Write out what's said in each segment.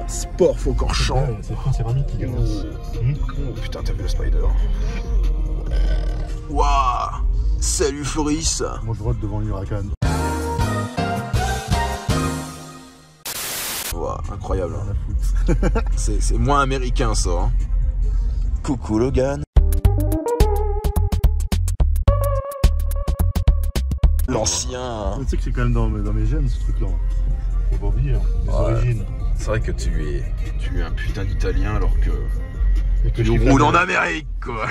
Sport Francorchamps. C'est Prince Céramique qui gagne. Oh putain, t'as vu le spider. Waouh. Salut Floris. Moi je vote devant l'Huracan. Wow, incroyable. C'est moins américain ça. Hein. Coucou Logan. L'ancien. Tu sais que c'est quand même dans mes gènes ce truc là. Faut pas oublier, les origines. C'est vrai que tu es un putain d'italien alors que Et tu roules en Amérique quoi.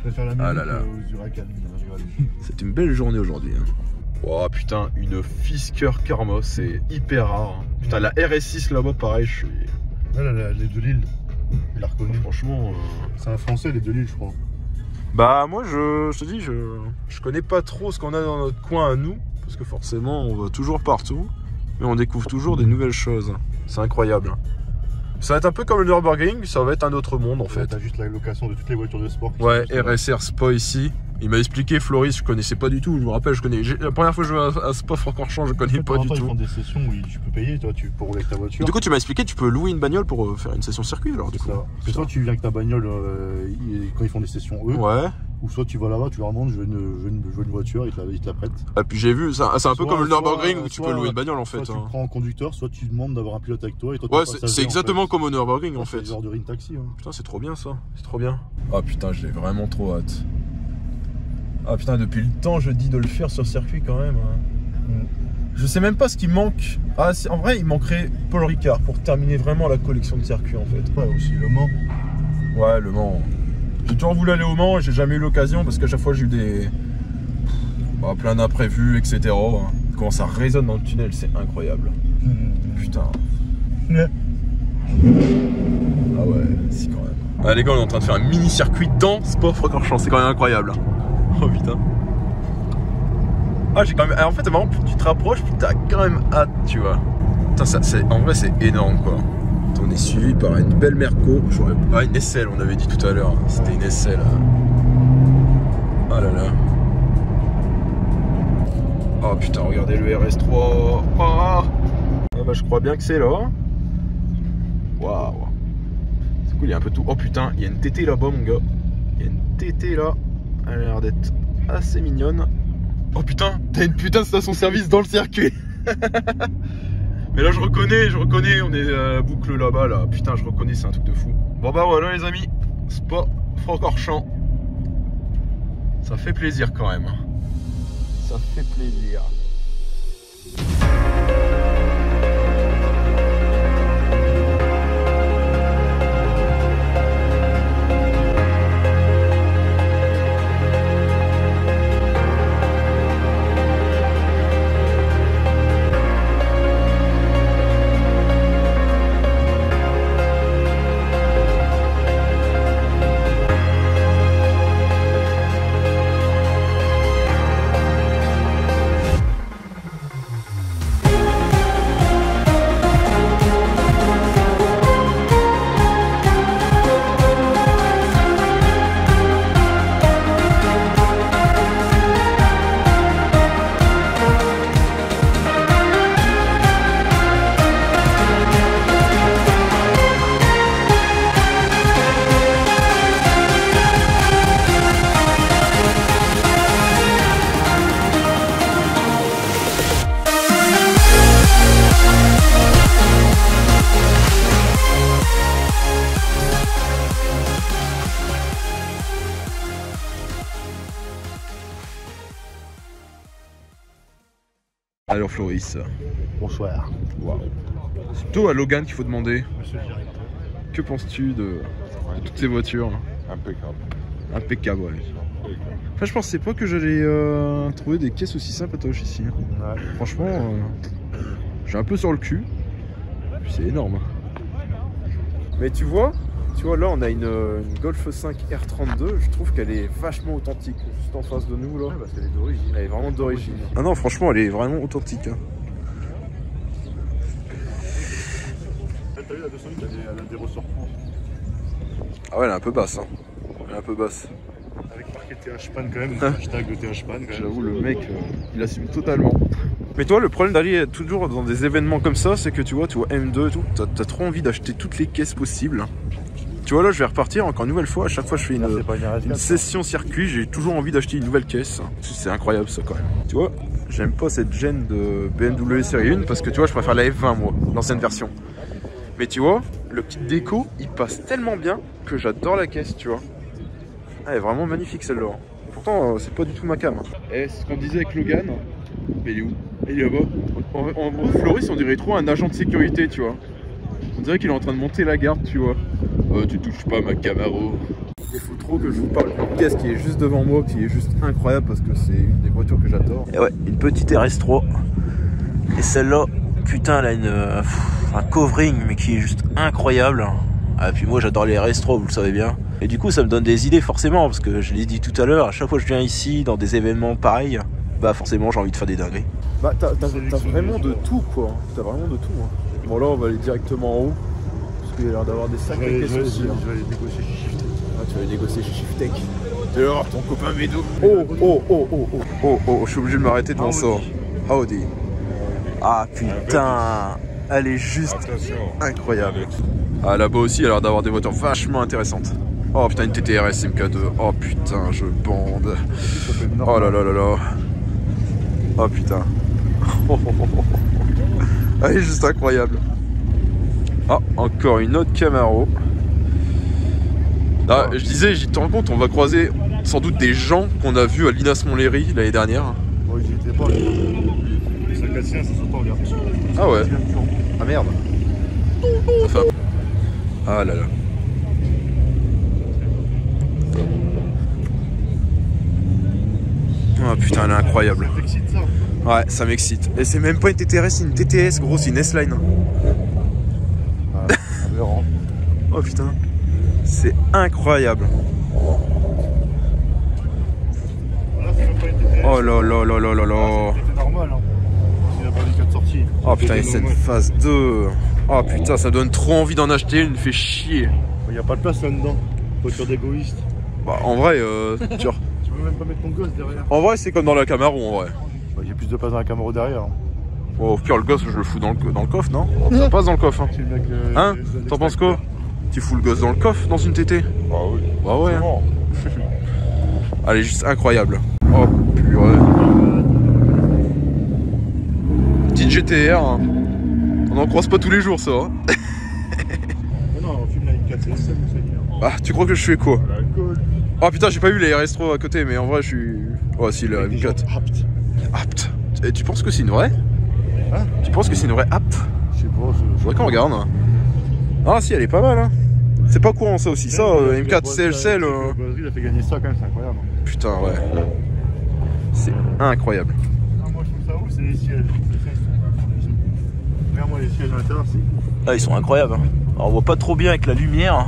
Je préfère la musique aux Huracans. C'est une belle journée aujourd'hui. Hein. Oh putain, une Fisker Karma, c'est hyper rare. Hein. Putain, la RS6 là-bas, pareil, je suis. Ouais, les de Lille, il l'a reconnu. Franchement. C'est un français, les de Lille, je crois. Bah, moi, je te dis, je connais pas trop ce qu'on a dans notre coin à nous. Parce que forcément, on va toujours partout. Mais on découvre toujours des nouvelles choses. C'est incroyable. Ça va être un peu comme le Nürburgring, ça va être un autre monde en fait. T'as juste la location de toutes les voitures de sport. Ouais, RSR Spa ici. Il m'a expliqué, Floris, je connaissais pas du tout. Je me rappelle, la première fois que je jouais à Spa Francorchamps, je connais pas du tout. Ils font des sessions où tu peux payer, toi, pour rouler avec ta voiture. Du coup, tu m'as expliqué, tu peux louer une bagnole pour faire une session circuit alors du coup. Parce que soit tu viens avec ta bagnole quand ils font des sessions eux. Ouais. Ou soit tu vas là-bas, tu leur demandes je veux une voiture, ils te la prêtent. Et puis j'ai vu, c'est un peu comme le Nürburgring où tu peux louer une bagnole en fait. Soit tu prends un conducteur, soit tu demandes d'avoir un pilote avec toi. Et toi, ouais, c'est exactement comme au Nürburgring en fait. C'est genre de ring taxi. Hein. Putain, c'est trop bien ça, c'est trop bien. Ah putain, j'ai vraiment trop hâte. Ah putain, depuis le temps je dis de le faire sur circuit quand même. Hein. Je sais même pas ce qui manque. Ah, en vrai, il manquerait Paul Ricard pour terminer vraiment la collection de circuits en fait. Ouais, aussi Le Mans. Ouais, Le Mans. J'ai toujours voulu aller au Mans et j'ai jamais eu l'occasion parce qu'à chaque fois j'ai eu plein d'imprévus, etc. Comment ça résonne dans le tunnel, c'est incroyable. Putain. Ouais. Ah ouais, si quand même. Ah les gars, on est en train de faire un mini circuit dans Spa Francorchamps, c'est quand même incroyable. Oh putain. Ah j'ai quand même. Alors, en fait, vraiment, plus tu te rapproches, plus t'as quand même hâte, tu vois. Putain, en vrai, c'est énorme quoi. On est suivi par une belle Merco. Une SL, on avait dit tout à l'heure. C'était une SL. Ah là là. Oh putain, regardez le RS3. Oh. Ah bah je crois bien que c'est là. Waouh. C'est cool, il y a un peu tout. Oh putain, il y a une TT là-bas mon gars. Il y a une TT là. Elle a l'air d'être assez mignonne. Oh putain, t'as une putain de station-service dans le circuit. Mais là je reconnais, on est boucle là-bas là. Putain, je reconnais, c'est un truc de fou. Bon bah voilà les amis, Spa Francorchamps. Ça fait plaisir quand même. Ça fait plaisir. Alors Floris. Bonsoir. Wow. C'est plutôt à Logan qu'il faut demander. Monsieur le directeur. Que penses-tu de toutes ces voitures? Impeccable. Impeccable, ouais. Enfin, je pensais pas que j'allais trouver des caisses aussi sympatoches ici. Ouais. Franchement, j'ai un peu sur le cul. C'est énorme. Mais tu vois là on a une Golf 5 R32, je trouve qu'elle est vachement authentique, juste en face de nous là. Ouais, parce qu'elle est d'origine. Elle est vraiment d'origine. Ah non, franchement elle est vraiment authentique. Hein. T'as vu la 208, elle a des ressorts francs. Ah ouais, elle est un peu basse. Hein. Elle est un peu basse. Avec marqué TH-Pan quand même, hashtag TH-Pan quand même. J'avoue, le mec, il assume totalement. Mais toi, le problème d'aller toujours dans des événements comme ça, c'est que tu vois M2 et tout, t'as trop envie d'acheter toutes les caisses possibles. Tu vois, là, je vais repartir encore une nouvelle fois. À chaque fois que je fais une session circuit, j'ai toujours envie d'acheter une nouvelle caisse. C'est incroyable, ça, quand même. Tu vois, j'aime pas cette gêne de BMW série 1 parce que tu vois, je préfère la F20, moi, l'ancienne version. Mais tu vois, le kit déco, il passe tellement bien que j'adore la caisse, tu vois. Elle est vraiment magnifique, celle-là. Pourtant, c'est pas du tout ma cam. Et c'est ce qu'on disait avec Logan. Mais il est où? Il est là-bas. En Floris, on dirait trop un agent de sécurité, tu vois. On dirait qu'il est en train de monter la garde, tu vois. Tu touches pas ma Camaro. Il faut trop que je vous parle d'une caisse qui est juste devant moi, qui est juste incroyable parce que c'est une des voitures que j'adore. Et ouais, une petite RS3. Et celle-là, putain, elle a un covering, mais qui est juste incroyable. Ah, puis moi, j'adore les RS3, vous le savez bien. Et du coup, ça me donne des idées forcément, parce que je l'ai dit tout à l'heure, à chaque fois que je viens ici, dans des événements pareils, bah forcément, j'ai envie de faire des dingueries. Bah, t'as vraiment de tout, quoi. T'as vraiment de tout. Hein. Bon, là, on va aller directement en haut. Parce qu'il y a l'air d'avoir des sacrées caisses aussi. Je vais aller négocier chez Shift. Ah, tu vas aller négocier chez Shiftech. Dehors, ton copain Médo. Oh, je suis obligé de m'arrêter devant ça. Howdy. Ah, putain. Elle est juste incroyable. Ah, là-bas aussi, il a l'air d'avoir des voitures vachement intéressantes. Oh putain, une TTRS MK2. Oh putain, je bande. Oh là là là là. Oh putain. Elle est juste incroyable. Ah, encore une autre Camaro. Ah, je disais, j'y te rends compte, on va croiser sans doute des gens qu'on a vus à l'Inas Montlhéry l'année dernière. Ouais, j'y étais pas. Les 5 ça saute en garde. Ah ouais. Ah merde. Enfin. Ah là là. Oh putain, elle est incroyable. Ça t'excite ça? Ouais, ça m'excite. Et c'est même pas une TTRS, c'est une TTS, gros, c'est une S-Line. Ah, aberrant. Oh putain. C'est incroyable. Voilà, c'est même pas une TTS. Oh là là là là là là. C'était normal, hein. Il a pas les 4 sorties. Oh putain, et cette phase 2. Oh putain, ça donne trop envie d'en acheter une, fait chier. Il n'y a pas de place là-dedans. Voiture d'égoïste. Bah, en vrai, tu peux même pas mettre ton gosse derrière. En vrai, c'est comme dans la Camaro, en vrai. Bah, j'ai plus de place dans la Camaro derrière. Hein. Oh, au pire, le gosse, je le fous dans le coffre, non? Ça passe dans le coffre. Hein, hein, t'en penses quoi? Tu fous le gosse dans le coffre dans une TT? Bah oui. Bah ouais. Hein. Elle est juste incroyable. Oh purée. Petite GTR. Hein. On en croise pas tous les jours, ça. Hein. Non, on filme la M4 CSM, ça y est. Ah, tu crois que je fais quoi? L'alcool. Oh putain, j'ai pas vu les RS3 à côté, mais en vrai, je suis. Oh, si, la M4. Apte. Apte. Et tu penses que c'est une vraie? Hein? Tu penses que c'est une vraie apte? Je sais pas. Faudrait qu'on regarde. Hein. Ah, si, elle est pas mal. Hein. C'est pas courant, ça aussi. Ça, M4 CLCL. Il a fait gagner ça quand même, c'est incroyable. Putain, ouais. C'est incroyable. Ah, moi, je trouve ça ouf, c'est les sièges. Regarde-moi les sièges à l'intérieur, c'est. Ah, ils sont incroyables. Hein. Alors, on voit pas trop bien avec la lumière.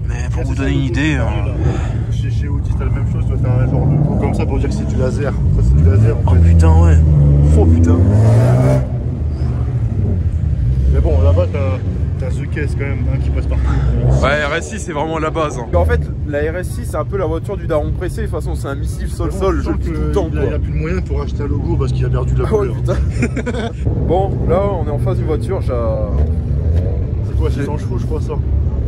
Mais pour vous donner une idée. Chez Audi, t'as la même chose, toi t'as un genre de coup comme ça pour dire que c'est du laser. Ça, c'est du laser en fait. Oh putain, ouais. Oh putain. Mais bon, là-bas t'as The Case quand même, hein, qui passe partout. Ouais, RS6 c'est vraiment la base. Hein. En fait, la RS6 c'est un peu la voiture du daron pressé. De toute façon, c'est un missile sol-sol. Je le dis tout le temps. Il a plus de moyens pour acheter un logo parce qu'il a perdu la couleur. Ouais, putain. Bon, là on est en face d'une voiture. C'est quoi, c'est 100 chevaux, je crois ça.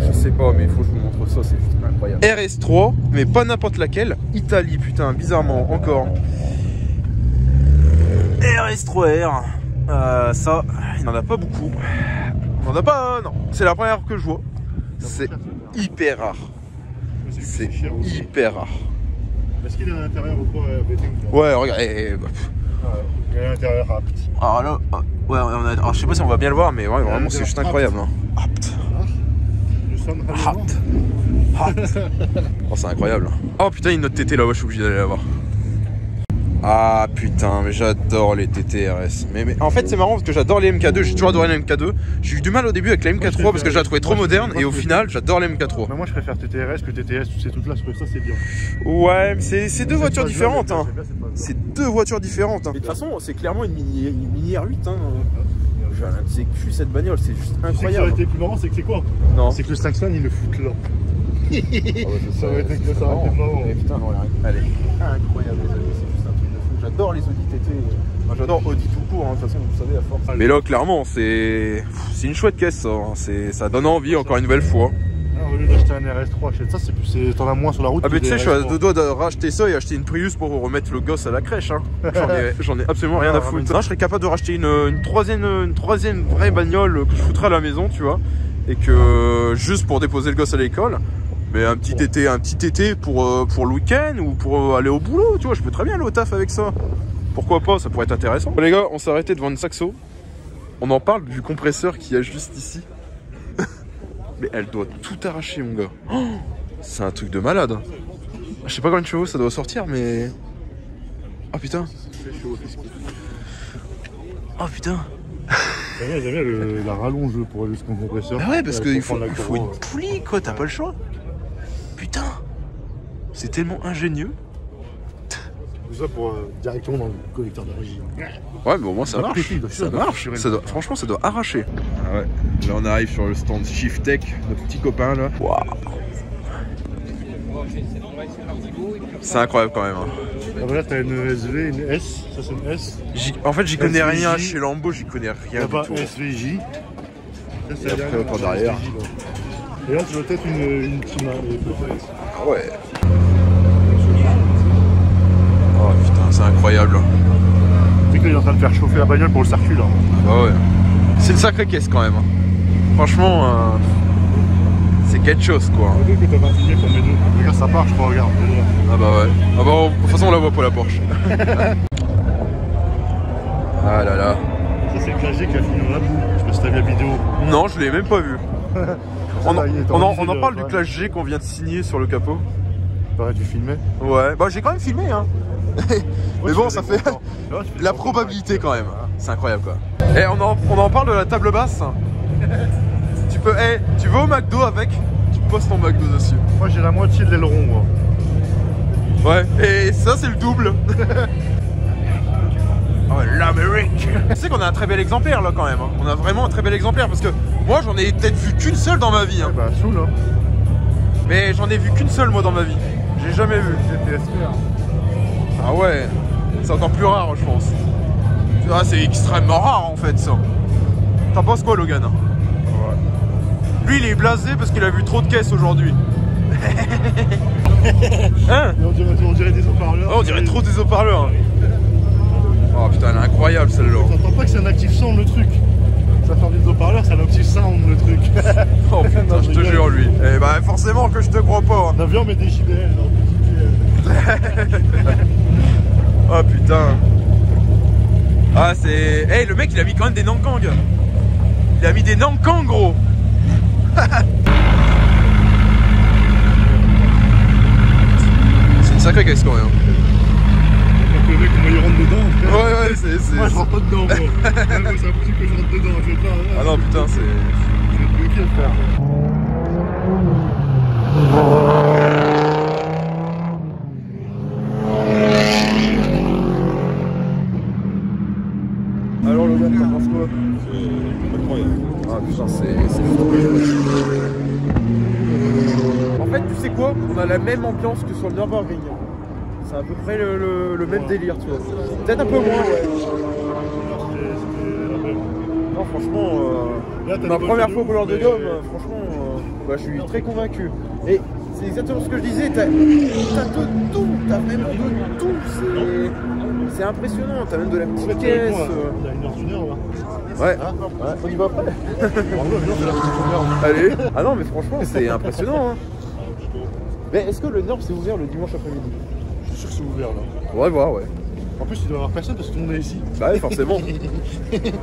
Je sais pas, mais il faut que je vous montre ça, c'est juste incroyable. RS3, mais pas n'importe laquelle. Italie, putain, bizarrement, encore. RS3R. Ça, il n'en a pas beaucoup. Il n'en a pas, non. C'est la première que je vois. C'est hyper rare. C'est hyper rare. Est-ce qu'il est à l'intérieur ou pas? Ouais, regarde. Il est à l'intérieur apte. Alors là, ouais, alors, je sais pas si on va bien le voir, mais ouais, vraiment, c'est juste incroyable. Hein. Apte. Oh, c'est incroyable. Oh putain, une autre TT là-bas, je suis obligé d'aller la voir. Ah putain, mais j'adore les TTRS. Mais en fait, c'est marrant parce que j'adore les MK2. J'ai toujours adoré la MK2. J'ai eu du mal au début avec la MK3 parce que je la trouvais trop moderne. Et au final, j'adore la MK3. Mais moi, je préfère TTRS que TTS. Tous ces trucs-là, je trouve ça, c'est bien. Ouais, mais c'est deux voitures différentes. Hein. C'est deux voitures différentes. Hein. De toute façon, c'est clairement une mini R8. Hein. C'est que cette bagnole, c'est juste incroyable. Ce qui aurait été plus marrant, c'est que c'est quoi? Non. C'est que le 5 cylindres, il le fout là. Ça aurait été marrant. Putain, elle est incroyable, les amis. C'est juste un truc de fou. J'adore les Audi TT. Moi, j'adore Audi tout court, hein, de toute façon, vous savez, à force. Mais là, clairement, c'est une chouette caisse, ça. Hein. Ça donne envie, encore une nouvelle fois. Au lieu d'acheter un RS3, achète ça, t'en as moins sur la route. Ah, mais tu sais, je suis à deux doigts de racheter ça et acheter une Prius pour remettre le gosse à la crèche. Hein. J'en ai absolument rien à foutre. Non, je serais capable de racheter une troisième vraie bagnole que je foutrais à la maison, tu vois. Et que juste pour déposer le gosse à l'école. Mais un petit été pour le week-end ou pour aller au boulot, tu vois. Je peux très bien aller au taf avec ça. Pourquoi pas, ça pourrait être intéressant. Bon, les gars, on s'est arrêté devant une Saxo. On en parle du compresseur qu'il y a juste ici. Mais elle doit tout arracher, mon gars. Oh, c'est un truc de malade. Je sais pas combien de chevaux ça doit sortir, mais... Oh putain. Oh putain. J'aime bien la rallonge pour aller jusqu'au compresseur. Bah ouais, parce qu'il faut une poulie, quoi. T'as pas le choix. Putain. C'est tellement ingénieux. Tout ça pour directement dans le collecteur d'origine. Ouais, mais au moins ça marche. Ça marche. Franchement, ça doit arracher. Ah ouais. Là, on arrive sur le stand Shiftech, notre petit copain là. Waouh. C'est incroyable quand même. Hein. Ah, là, t'as une SV, une S. Ça, c'est une S. En fait, j'y connais rien. Chez Lambo, j'y connais rien. Là-bas, SVJ. Ça, et après, encore derrière. Et là, tu vois peut-être une Tima. Ah ouais. Oh putain, c'est incroyable. Tu sais qu'il est en train de faire chauffer la bagnole pour le circuit là. Bah ouais. C'est une sacrée caisse quand même. Franchement, c'est quelque chose quoi. Que t'as pas filmé pour mes deux. Regarde, ça part, je crois, regarde. Ah bah ouais. Ah bah, de toute façon, on la voit pas la Porsche. Ah là là. Ça, c'est le Clash G qui a fini dans la boue. Je sais pas si t'as vu la vidéo. Non, je l'ai même pas vu. On en parle du Clash G qu'on vient de signer sur le capot. Pareil, tu filmais? Ouais, bah j'ai quand même filmé hein. Mais bon, ça fait la probabilité quand même. C'est incroyable quoi. Et on en parle de la table basse. Tu veux au McDo avec? Tu poses ton McDo dessus. Moi j'ai la moitié de l'aileron moi. Ouais, et ça c'est le double. Oh l'Amérique. Tu sais qu'on a un très bel exemplaire là quand même. On a vraiment un très bel exemplaire parce que moi j'en ai peut-être vu qu'une seule dans ma vie. Hein. Bah sous là. Mais j'en ai vu qu'une seule moi dans ma vie. J'ai jamais vu. GTSR. Ah ouais, c'est encore plus rare je pense. Ah, c'est extrêmement rare en fait ça. T'en penses quoi Logan? Ouais. Lui il est blasé parce qu'il a vu trop de caisses aujourd'hui. Hein? On dirait des haut-parleurs. Oh, on dirait trop des haut-parleurs. Oh putain elle est incroyable celle-là. T'entends pas que c'est un active sound le truc. Ça fait des haut-parleurs, c'est un active sound le truc. Oh putain non, je te jure lui. Eh bah forcément que je te crois pas. On a vu on met des JBL dans le petit. Oh putain. Ah c'est... Hey le mec il a mis quand même des Nankang. Il a mis des Nankang gros. C'est une sacrée caisse quand même. Le mec comment il rentre dedans. Ouais c'est... Moi je rentre pas dedans moi. C'est impossible que je rentre dedans. Je vais pas... Ah non putain c'est... Je vais te bloquer le faire. Alors Logan, t'en penses quoi? C'est incroyable. Ah putain c'est fou. En fait tu sais quoi? On a la même ambiance que sur le Nürburgring. C'est à peu près le même délire tu vois. Peut-être un peu moins ouais. Non franchement, ma première fois au couleur de gomme, franchement bah, je suis très convaincu. Et c'est exactement ce que je disais, t'as de tout, t'as même de tout. C'est impressionnant, t'as même de la petite caisse. Il y a une heure d'une heure là. Ouais, ouais. On y va après. Allez. Ah non mais franchement c'est impressionnant hein. Mais est-ce que le Nord c'est ouvert le dimanche après-midi? Je suis sûr que c'est ouvert là. On va voir ouais. En plus il doit y avoir personne parce que tout le monde est ici. Bah oui forcément.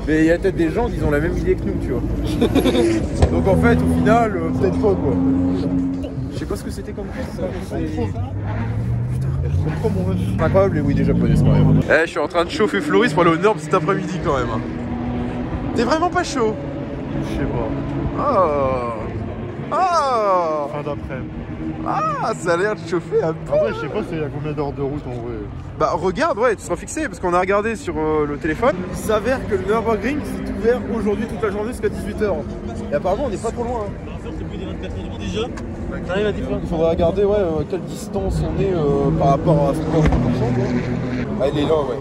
Mais il y a peut-être des gens qui ont la même idée que nous tu vois. Donc en fait au final peut-être pas quoi. Je sais pas ce que c'était comme ça. C'est incroyable les Ouïe japonaises quand même. Eh, je suis en train de chauffer Floris pour aller au Nord cet après-midi quand même. T'es vraiment pas chaud? Je sais pas. Oh. Oh. Fin d'après-midi. Ah, ça a l'air de chauffer un peu. En vrai, je sais pas c'est à combien d'heures de route en vrai. Bah regarde, ouais, tu seras fixé parce qu'on a regardé sur le téléphone. Il s'avère que le Nürburgring c'est ouvert aujourd'hui toute la journée jusqu'à 18 h. Et apparemment on n'est pas trop loin. Hein. C'est plus des 24 h déjà. Il faudrait regarder ouais, quelle distance on est par rapport à ce qu'on a. Ah, il est là, ouais.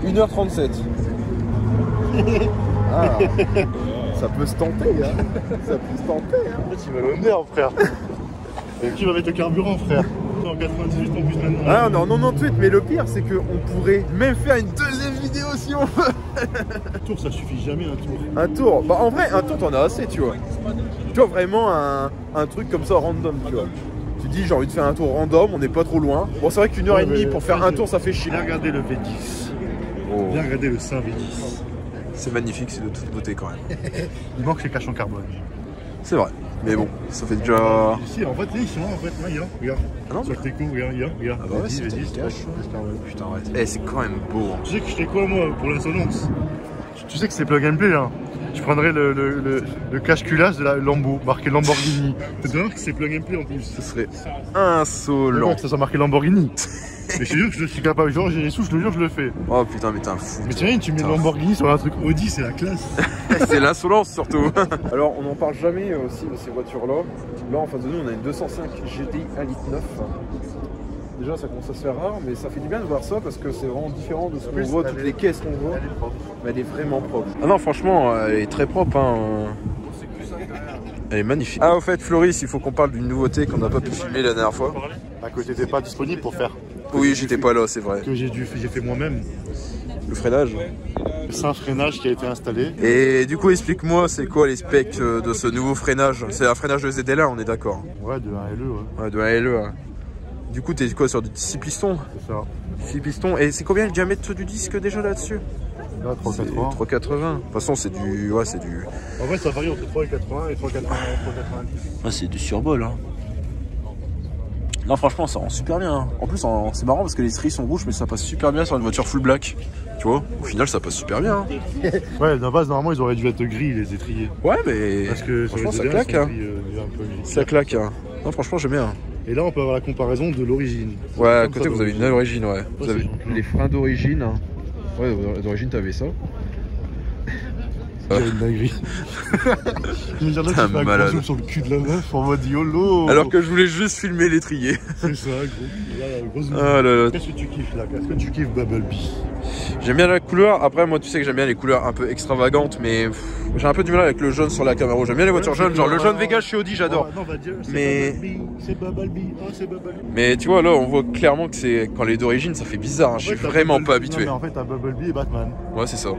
1h37. Ah, ça peut se tenter, hein. Ça peut se tenter, hein. En fait, il va l'honneur, frère. Et qui va mettre le carburant, frère. En 98 en plus maintenant. Ah non, non, non, mais le pire, c'est qu'on pourrait même faire une deuxième vidéo si on veut. Un tour, ça suffit jamais, un tour. Un tour, bah en vrai, un tour, t'en as assez, tu vois. Tu vois, vraiment un truc comme ça random, tu vois. Tu dis, j'ai envie de faire un tour random, on n'est pas trop loin. Bon, c'est vrai qu'une heure et demie pour faire un tour, ça fait chier. Viens regarder le V10. Oh. Viens regarder le Saint V10. C'est magnifique, c'est de toute beauté quand même. Il manque les caches en carbone. C'est vrai, mais bon, ça fait déjà... Ici, en fait, ils sont en fait, là, il y a, regarde. Ah non, sur le Teco, regarde, il y a. Ah bah ouais, c'est V10, cache. Putain, arrête. Eh, c'est quand même beau. Hein. Tu sais que je fais quoi, moi, pour l'insolence? Tu sais que c'est plug and play, là. Je prendrais le cache-culasse de la Lambo, marqué Lamborghini. Tu dois voir que c'est plug and play en plus. Ce serait insolent. Que ça soit marqué Lamborghini. Mais je te jure que je suis capable, genre j'ai les sous, je te jure que je le fais. Oh putain, mais t'es un fou. Mais t'imagines, tu mets Lamborghini sur un truc Audi, c'est la classe. C'est l'insolence surtout. Alors, on n'en parle jamais aussi de ces voitures-là. Là, en face de nous, on a une 205 GTI 1,9 litre. Déjà, ça commence à se faire rare, mais ça fait du bien de voir ça parce que c'est vraiment différent de ce qu'on voit, toutes les caisses qu'on voit. Elle est propre. Mais elle est vraiment propre. Ah non, franchement, elle est très propre. Hein. Elle est magnifique. Ah, au fait, Floris, il faut qu'on parle d'une nouveauté qu'on n'a pas pu filmer la dernière fois. Bah, que t'étais pas disponible pour faire. Oui, j'étais pas là, c'est vrai. Que j'ai fait moi-même. Le freinage. C'est un freinage qui a été installé. Et du coup, explique-moi, c'est quoi les specs de ce nouveau freinage? C'est un freinage de ZL1, on est d'accord? Ouais, de 1LE, ouais. Ouais, de 1LE. Ouais. Du coup, t'es quoi, sur du 6 pistons? C'est ça. 6 pistons. Et c'est combien le diamètre du disque déjà là-dessus? Là, 380. 380. De toute façon, c'est du... Ouais, c'est du... En vrai, ça varie entre 3,80 et 3,90. Ah, c'est du survol, hein. Non, franchement, ça rend super bien. Hein. En plus, c'est marrant parce que les stries sont rouges, mais ça passe super bien sur une voiture full black. Tu vois, au final, ça passe super bien. Hein. Ouais, de base, normalement, ils auraient dû être gris, les étriers. Ouais, mais parce que franchement, ça claque. Hein. Ça claque. Hein. Non, franchement, j'aime bien. Et là, on peut avoir la comparaison de l'origine. Ouais, à côté, vous avez une origine, ouais. Vous avez les freins d'origine. Ouais, d'origine, t'avais ça. Une dinguerie. Je veux dire, là, tu fais un gros zoom sur le cul de la meuf en mode YOLO. Alors que je voulais juste filmer l'étrier. C'est ça, gros. Là, gros zoom. Ah là là. Qu'est-ce que tu kiffes là? Est-ce que tu kiffes Bumblebee? J'aime bien la couleur. Après, moi, tu sais que j'aime bien les couleurs un peu extravagantes, mais j'ai un peu du mal avec le jaune sur la Camaro. J'aime bien les voitures jaunes, genre le jaune Vegas chez Audi, j'adore. Non, va dire, mais c'est Bumblebee. Oh, c'est Bumblebee. Mais tu vois, là, on voit clairement que c'est quand les d'origine, ça fait bizarre. Hein. Je suis vraiment pas habitué. Non, mais en fait, t'as Bumblebee et Batman. Ouais, c'est ça.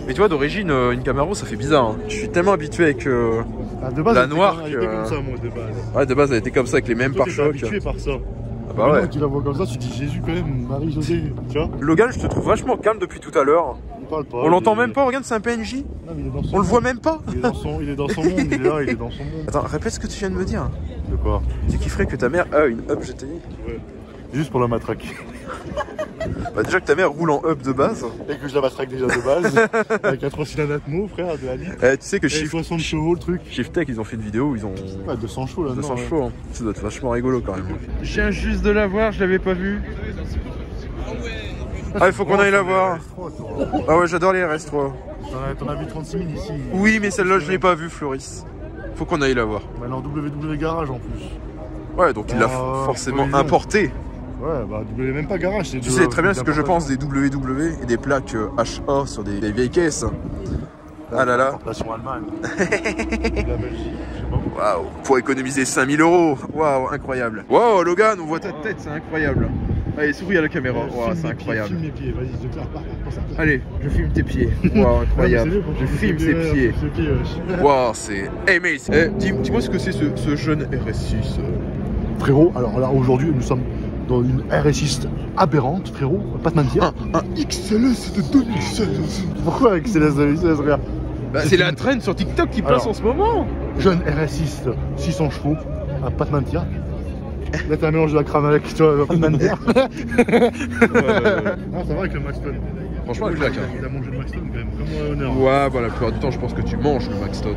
Mais tu vois, d'origine, une Camaro, ça fait bizarre. Hein. Je suis tellement habitué avec de base, la noire que... Elle était comme ça, moi, de base. Ouais, de base, elle était comme ça, avec les mêmes pare-chocs. Habitué par ça. Ah bah ouais. Tu la vois comme ça, tu dis Jésus quand même, Marie-Josée, tu vois. Logan, je te trouve vachement calme depuis tout à l'heure. Il parle pas. On l'entend même pas, regarde, c'est un PNJ. Non, mais il est dans son On le voit même pas. Il est dans son monde, il est là, il est dans son monde. Attends, répète ce que tu viens de me dire. De quoi? Tu kifferais que ta mère a une Up GTI? Ouais. Juste pour la matraque. Bah déjà que ta mère roule en Up de base. Et que je la matraque déjà de base. Avec un 3 cylindres Atmo, frère, de la litre. Tu sais que et 60 chevaux le truc. Shiftech, ils ont fait une vidéo où ils ont... Ouais, 200 chevaux là. 200 chevaux, hein. Ça doit être vachement rigolo quand même. Je viens juste de la voir, je l'avais pas vue. Ah, il faut qu'on aille la voir. Ah ouais, j'adore les RS3. T'en as vu 36 000 ici. Oui, mais celle-là, je l'ai pas vue, Floris. Faut qu'on aille la voir. Maintenant, WW Garage en plus. Ouais, donc il l'a forcément importé. Ouais, bah W même pas garage. Tu sais très bien ce que je pense des WW et des plaques HA sur des vieilles caisses. Ah là là. Importation Allemagne. La Belgique, je sais pas. Waouh, pour économiser 5000 €. Waouh, incroyable. Waouh, Logan, on voit ta tête, c'est incroyable. Allez, souris à la caméra. Waouh, c'est incroyable. Filme mes pieds, vas-y, je déclare pas. Allez, je filme tes pieds. Waouh, incroyable. Je filme ses pieds. Waouh, c'est amazing. Eh, dis-moi ce que c'est ce jeune RS6. Frérot, alors là, aujourd'hui, nous sommes dans une RS6 aberrante, frérot, pas de mentir. Un XLS de 2016. Pourquoi XLS de 2016, regarde? Bah, c'est la trend sur TikTok qui passe en ce moment. Jeune RS6, 600 chevaux, un pas de mentir. Là, t'as un mélange de la crame avec, tu vois, pas de mentir. Non, ça va avec le Maxton. Franchement, il claque. Il a mangé le Maxton quand même, comme honneur. Ouais, bah la plupart du temps, je pense que tu manges le Maxton.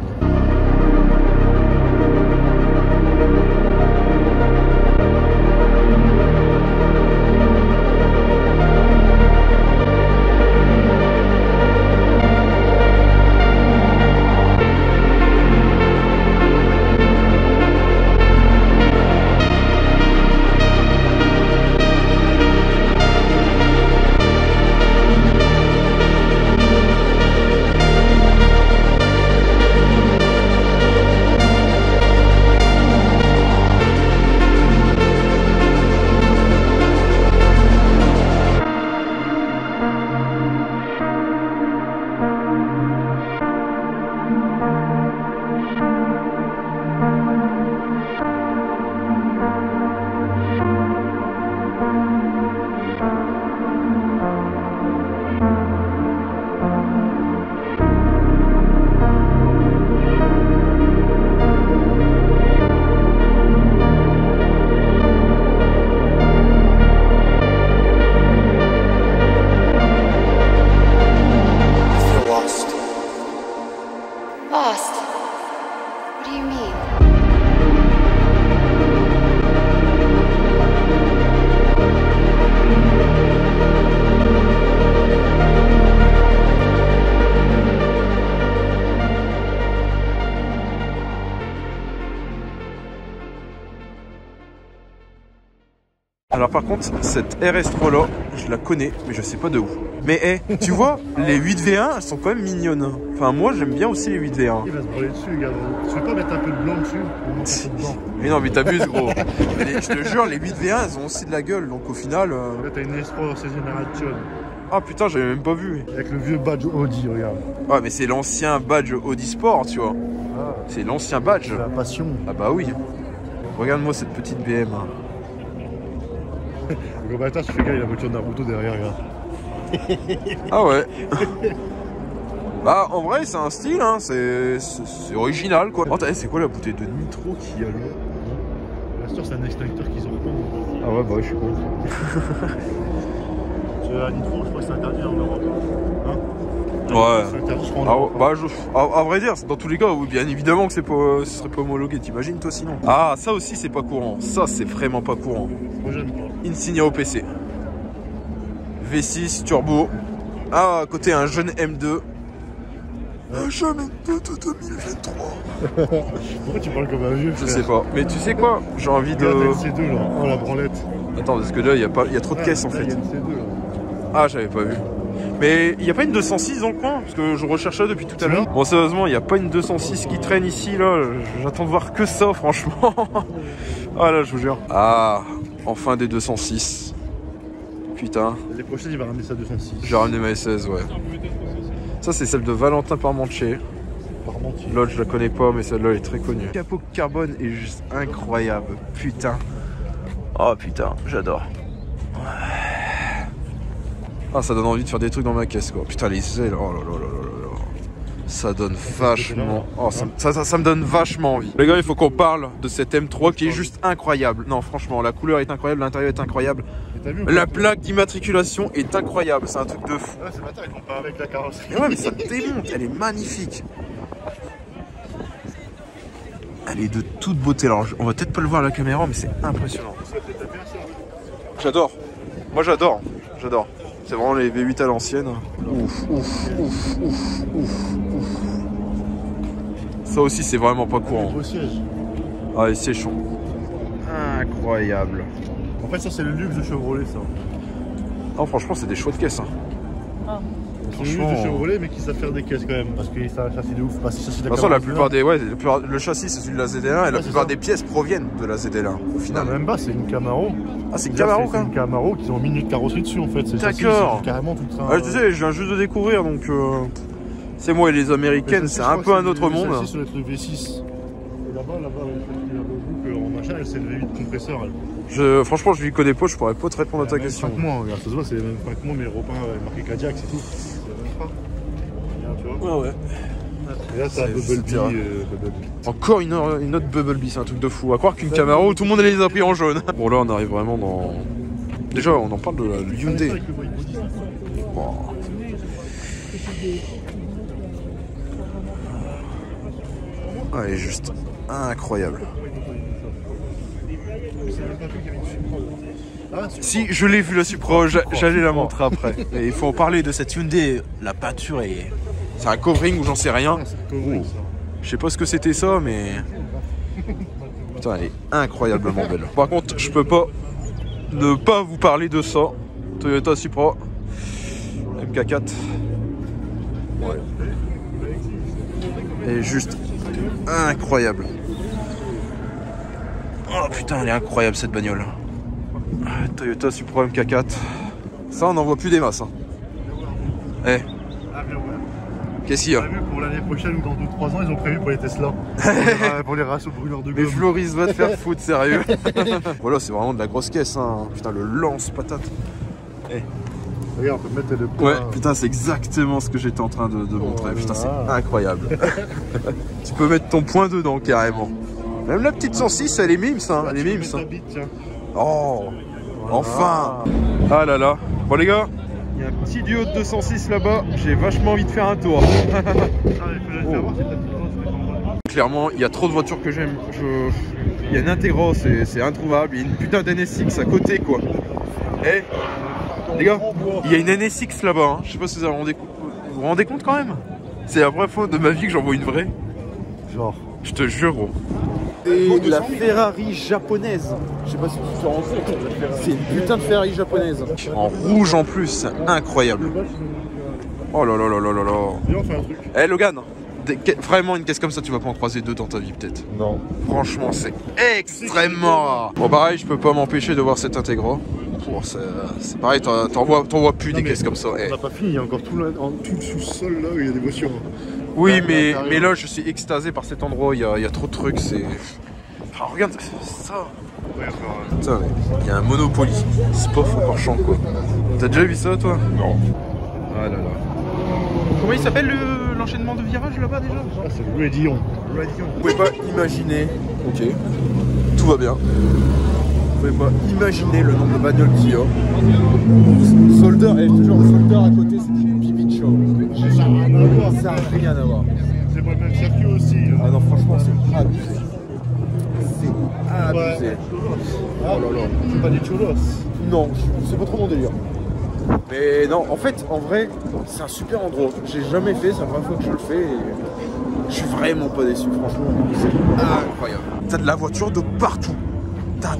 Lost? What do you mean? Alors par contre, cette RS3 là, je la connais, mais je sais pas de où. Mais hey, tu vois, les 8V1, elles sont quand même mignonnes. Enfin moi j'aime bien aussi les 8V1. Il va se brûler dessus, gars. Tu veux pas mettre un peu de blanc dessus? On met un peu de blanc. Mais non mais t'abuses gros. Je te jure, les 8V1, elles ont aussi de la gueule, donc au final... Là t'as une S3 dans 16e génération. Ah putain, j'avais même pas vu. Avec le vieux badge Audi, regarde. Ouais mais c'est l'ancien badge Audi Sport, tu vois. Ah, C'est l'ancien badge. la passion. Ah bah oui. Regarde-moi cette petite BM. Le gros bâtard, tu fais gars, il a la voiture de Naruto derrière, regarde. Ah ouais. Bah en vrai c'est un style, hein. C'est original quoi. Oh, c'est quoi la bouteille de nitro qu'il y a là? Bien sûr, c'est un extincteur qu'ils ont reprendre. Ah ouais bah ouais, je suis con. À Nitro, je crois que c'est interdit en Europe. Hein? Ouais. C'est interdit, je crois, en Ah, Europe. bah, à vrai dire, dans tous les cas, oui, bien évidemment que ce serait pas homologué, t'imagines toi sinon? Ah, ça aussi c'est pas courant, ça c'est vraiment pas courant. Moi, j'aime pas. Insignia OPC. V6 turbo. Ah, à côté un jeune M2. Un jeune M2 de 2023. Pourquoi tu parles comme un vieux? Je sais pas, mais tu sais quoi? J'ai envie de... Regarde la LC2 là, oh la branlette. Attends, parce que là, il y a trop de caisses en Là, fait. il y a une C2 là. Ah, j'avais pas vu. Mais il n'y a pas une 206 dans le coin? Parce que je recherchais depuis tout à l'heure. Bon, sérieusement, il n'y a pas une 206 qui traîne ici, là. J'attends de voir que ça, franchement. Ah là, je vous jure. Ah, enfin des 206. Putain. Les prochaines, il va ramener sa 206. J'ai ramené ma SS, ouais. Ça, c'est celle de Valentin Parmentier. Parmentier. L'autre, je la connais pas, mais celle-là, elle est très connue. Le capot carbone est juste incroyable. Putain. Oh putain, j'adore. Ah, ça donne envie de faire des trucs dans ma caisse, quoi. Putain, les ailes, oh là là là là là. Ça donne vachement... Oh, ça me donne vachement envie. Les gars, il faut qu'on parle de cette M3 qui est juste incroyable. Non, franchement, la couleur est incroyable, l'intérieur est incroyable. La plaque d'immatriculation est incroyable, c'est un truc de fou. Ouais, c'est matin, il compare avec la carrosserie. Ouais, mais ça démonte, elle est magnifique. Elle est de toute beauté. Alors, on va peut-être pas le voir à la caméra, mais c'est impressionnant. J'adore. Moi, j'adore. J'adore. C'est vraiment les V8 à l'ancienne. Ouf, ouf, ouf, ouf, ouf, ouf. Ça aussi, c'est vraiment pas courant. Gros siège. Ah, les sièges sont incroyables. En fait, ça, c'est le luxe de Chevrolet, ça. Non, franchement, c'est des chouettes caisses. Hein. C'est le luxe de Chevrolet, mais qui savent faire des caisses quand même. Parce que ça, c'est de ouf. Parce que ça, c'est de toute façon, la plupart des. Ouais, le châssis, c'est celui de la ZL1 et la plupart des pièces proviennent de la ZL1 au final. Non, même pas, c'est une Camaro. Ah, c'est une Camaro, C'est une Camaro qui ont mis une carrosserie dessus en fait. D'accord. C'est carrément tout ça. Ah, je disais, je viens juste de découvrir donc. C'est moi et les américaines, c'est un peu un autre monde. Celle-ci, ça doit être le V6. Et là-bas, il y a le boucle en machin, c'est le V8 compresseur. Franchement, je lui connais pas, je pourrais pas te répondre à ta question. 5 mois, regarde, ça se voit, c'est les mêmes 5 mois, mais le repas marqué Cadillac, c'est tout. Tu vois. Ouais, ouais. Et là, t'as Bubblebee. Encore une autre Bubblebee, c'est un truc de fou. À croire qu'une Camaro, tout le monde les a pris en jaune. Bon, là, on arrive vraiment dans. Déjà, on en parle de la Hyundai. Bon. Ah, elle est juste incroyable. Si, je l'ai vu la Supra, j'allais la montrer après. Et il faut en parler de cette Hyundai. La peinture est... C'est un covering ou j'en sais rien. Je sais pas ce que c'était ça, mais... Putain, elle est incroyablement belle. Par contre, je peux pas ne pas vous parler de ça. Toyota Supra MK4. Ouais. Elle est juste incroyable. Oh putain, elle est incroyable cette bagnole. Toyota Supra MK4. Ça, on n'en voit plus des masses. Hein. Eh. Qu'est-ce qu'il y a? Pour l'année prochaine ou dans 2-3 ans, ils ont prévu pour les Tesla. Pour les races au brûleur de gomme. Mais Floris va te faire foutre, sérieux. Voilà, c'est vraiment de la grosse caisse. Hein. Putain, le lance-patate. Eh. Regarde, on peut mettre le poids. Ouais, putain, c'est exactement ce que j'étais en train de montrer. Putain, c'est incroyable. Tu peux mettre ton point dedans, carrément. Même la petite 106, elle est mimes, hein. Elle est mimes, ça. Oh, enfin. Ah là là. Bon, les gars, il y a un petit duo de 206 là-bas. J'ai vachement envie de faire un tour. clairement, il y a trop de voitures que j'aime. Il y a une Integra, c'est introuvable. Il y a une putain d'NSX à côté, quoi. Eh, les gars, il y a une NSX là-bas. Hein. Je sais pas si vous vous rendez compte quand même. C'est la première fois de ma vie que j'en vois une vraie. Genre. Je te jure, gros. Et de la Ferrari japonaise. Je sais pas si tu te rends compte. C'est une putain de Ferrari japonaise. En rouge en plus, c'est incroyable. Oh là là là là là là. Viens, on fait un truc. Eh Logan, vraiment une caisse comme ça, tu vas pas en croiser deux dans ta vie peut-être. Non. Franchement, c'est extrêmement rare. Bon, pareil, je peux pas m'empêcher de voir cette Integra. Oh, c'est pareil, t'en vois plus des caisses comme ça. On n'a pas fini, il y a encore tout le sous-sol là où il y a des voitures. Oui, mais là, je suis extasé par cet endroit. Il y a trop de trucs. C'est. Ah, regarde ça. Putain, il y a un Monopoly. Spoff encore champ, quoi. T'as déjà vu ça, toi? Non. Ah là là. Comment il s'appelle l'enchaînement de virages là-bas déjà? Ah, c'est le Raidillon. Vous pouvez pas imaginer. Ok. Tout va bien. Vous pouvez pas imaginer le nombre de bagnoles qu'il y a. Soldeur, et toujours le soldeur à côté, c'est du Bibit Show. Ça n'a rien à voir. Ça n'a rien à voir. C'est pas le même circuit aussi. Là. Ah non, franchement, c'est abusé. C'est abusé. Ouais. Oh là là. C'est pas des churros. Non, c'est pas trop mon délire. Mais non, en fait, en vrai, c'est un super endroit. J'ai jamais fait, c'est la première fois que je le fais. Et je suis vraiment pas déçu, franchement. C'est incroyable. T'as de la voiture de partout. T'as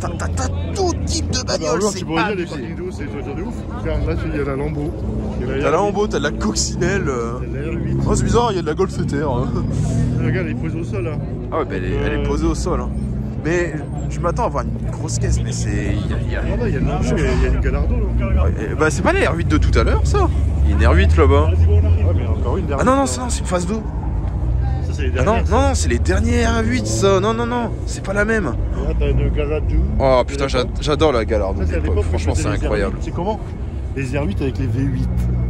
tout type de bagnole. Alors, tu pourrais dire les parkings de haut, c'est des voitures de ouf. Regarde, là, il y a la Lambo. T'as la Lambo, t'as de la coccinelle. Il y a la R8. Oh, c'est bizarre, il y a de la Golf TR. Regarde, elle est posée au sol là. Ah ouais, bah elle est posée au sol. Hein. Mais je m'attends à voir une grosse caisse, mais c'est. Ah là, il y a une Lambo, il y a une Gallardo là. Bah, c'est pas les R8 de tout à l'heure, ça. Il y a une R8 là-bas. Ouais, mais encore une dernière. Ah non, c'est une phase 2. Ça, c'est les Ah dernières. non, c'est les dernières R8, ça. Non, c'est pas la même. Là, t'as une Gallardo. Oh putain, j'adore la Gallardo. Ça, c'est à l'époque. Franchement, c'est incroyable. C'est comment? Les R8 avec les V8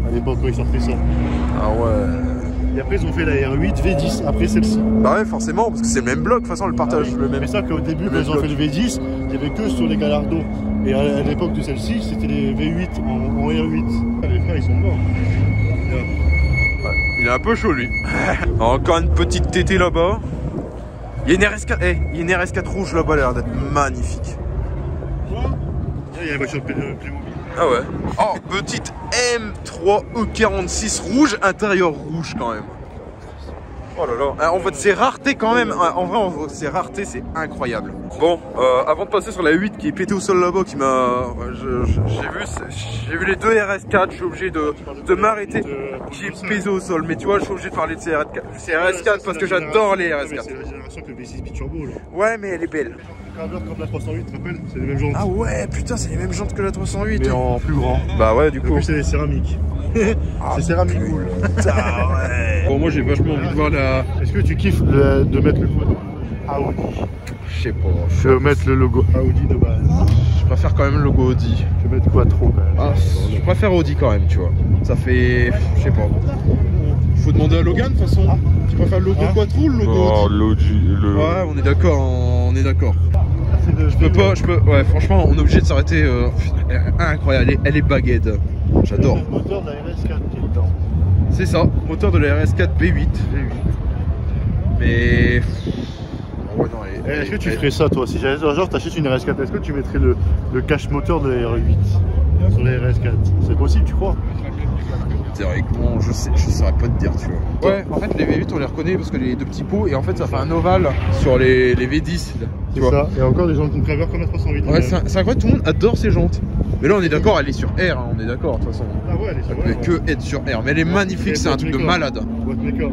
à l'époque quand ils sortaient ça. Ah ouais. Et après ils ont fait la R8 V10 après celle-ci. Bah ouais, forcément, parce que c'est le même bloc, de toute façon, le partage le même. Mais ça qu'au début quand ils ont fait le V10, il n'y avait que sur les Gallardo. Et à l'époque de celle-ci, c'était les V8 en R8. Les frères ils sont morts. Ouais, il est un peu chaud lui. Encore une petite TT là-bas. Il y a une RS4, il y a une RS4 rouge là-bas, elle a l'air d'être magnifique. Quoi? Il y a une voiture de Playmobil. Ah ouais. Oh, petite M3 E46 rouge, intérieur rouge quand même. Oh là là. En fait, c'est rareté quand même. En vrai, c'est rareté, c'est incroyable. Bon, avant de passer sur la 8 qui est pétée au sol là-bas, qui m'a. J'ai vu les deux RS4, je suis obligé de m'arrêter. Qui est pesé au sol. Mais tu vois, je suis obligé de parler de ces RS4. C'est RS4 parce que j'adore les RS4. C'est la génération que le V6 Biturbo là. Ouais, mais elle est belle. Comme la 308, tu te rappelles? C'est les mêmes jantes. Ah ouais, putain, c'est les mêmes jantes que la 308. Mais en plus grand. Bah ouais, du coup. En plus, c'est des céramiques. Ah, c'est céramique cool. Putain, ouais. Bon, moi j'ai vachement envie de voir la. Est-ce que tu kiffes de mettre le logo Audi? Je sais pas. Je vais mettre le logo Audi de base. Je préfère quand même le logo Audi. Je vais mettre Quattro quand même. Ah, je préfère Audi quand même, tu vois. Ça fait. Je sais pas. Faut demander à Logan de toute façon. Tu préfères le logo Quattro ou le logo Audi? Ouais, on est d'accord, on est d'accord. Je peux. Ouais, franchement, on est obligé de s'arrêter. Incroyable, elle est baguette. J'adore. Le moteur de la RS4 qui est dedans. C'est ça, moteur de la RS4 B8. Mais. Ouais, non, Est-ce que tu ferais ça toi? Si un jour t'achètes une RS4, est-ce que tu mettrais le cache moteur de la R8 sur la RS4? C'est possible, tu crois? Théoriquement, je saurais pas te dire, tu vois. Ouais, en fait, les V8 on les reconnaît parce que les deux petits pots, et en fait, ça fait un ovale sur les V10. Tu vois. Ça. Et encore des jantes concaveurs comme la 308. Ouais, c'est incroyable, tout le monde adore ces jantes. Mais là, on est d'accord, elle est sur R, hein, on est d'accord, de toute façon. Ah ouais, elle est sur R. Elle peut que être sur R, mais elle est magnifique, c'est un truc de malade. Boîte méca.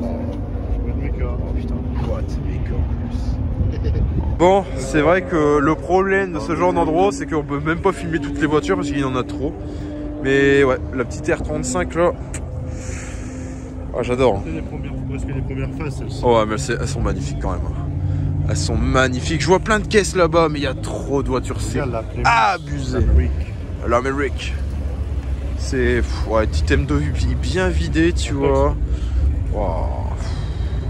Boîte méca. Oh putain, boîte méca en plus. Bon, c'est vrai que le problème de ce genre d'endroit, c'est qu'on peut même pas filmer toutes les voitures parce qu'il y en a trop. Mais ouais, la petite R35 là, oh, j'adore. C'est presque les premières phases celles-ci. Oh ouais, mais elles sont magnifiques quand même. Elles sont magnifiques. Je vois plein de caisses là-bas, mais il y a trop de voitures. C'est abusé. L'Amérique. C'est ouais, petit thème de vue bien vidé, tu vois. Wow.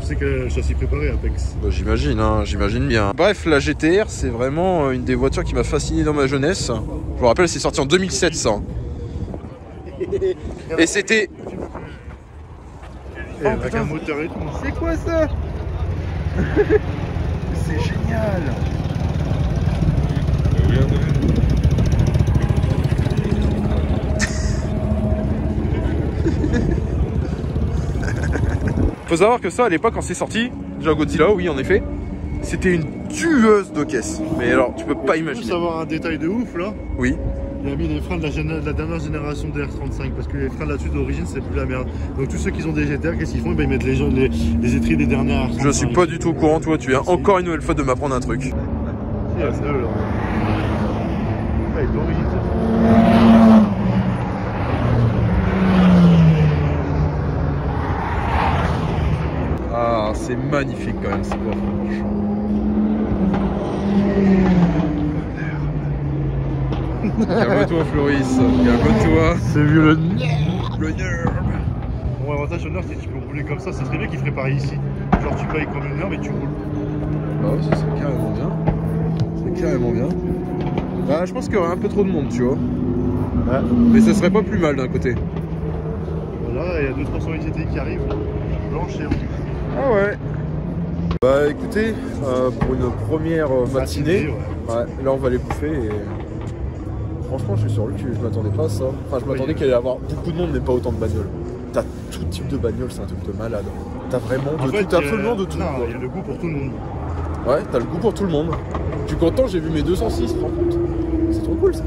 Tu sais que je suis préparé Apex. Bah, j'imagine, hein, j'imagine bien. Bref, la GTR, c'est vraiment une des voitures qui m'a fasciné dans ma jeunesse. Je me rappelle, c'est sorti en 2007, ça. Et c'était... Avec un moteur et tout. C'est quoi ça? C'est génial. Faut savoir que ça, à l'époque, quand c'est sorti, déjà Godzilla, oui, en effet, c'était une tueuse de caisse. Mais alors, tu peux pas imaginer. Pour savoir un détail de ouf là. Oui. Il a mis les freins de la dernière génération de R35 parce que les freins là-dessus d'origine c'est plus la merde. Donc tous ceux qui ont des GTR, qu'est-ce qu'ils font? Ils mettent les étriers des dernières R35. Je suis pas du tout au courant, toi, tu viens encore une nouvelle fois de m'apprendre un truc. Il y a deux là. Ouais, d'origine ça. Ah, c'est magnifique quand même, c'est pas franchement. Calme-toi, Floris, calme-toi. C'est vieux le nerf. Bon, l'avantage au nord, c'est que tu peux rouler comme ça, c'est très bien qu'il ferait pareil ici. Genre tu payes comme une heure, mais tu roules. Bah oui, ça serait carrément bien. C'est carrément bien. Bah, je pense qu'il y aurait un peu trop de monde, tu vois. Ouais. Mais ça serait pas plus mal d'un côté. Voilà, il y a 200 sur une GTI qui arrivent. Blanche et rouge. Ah ouais. Bah écoutez, pour une première matinée, ouais. Là on va les bouffer et franchement je suis sur le cul, je m'attendais pas à ça. Enfin je m'attendais qu'il allait y avoir beaucoup de monde mais pas autant de bagnoles. T'as tout type de bagnole, c'est un truc de malade. T'as vraiment de tout, absolument de tout. Non, il y a le goût pour tout le monde. Ouais, t'as le goût pour tout le monde. Je suis content, j'ai vu mes 206, tu te rends compte? C'est trop cool ça.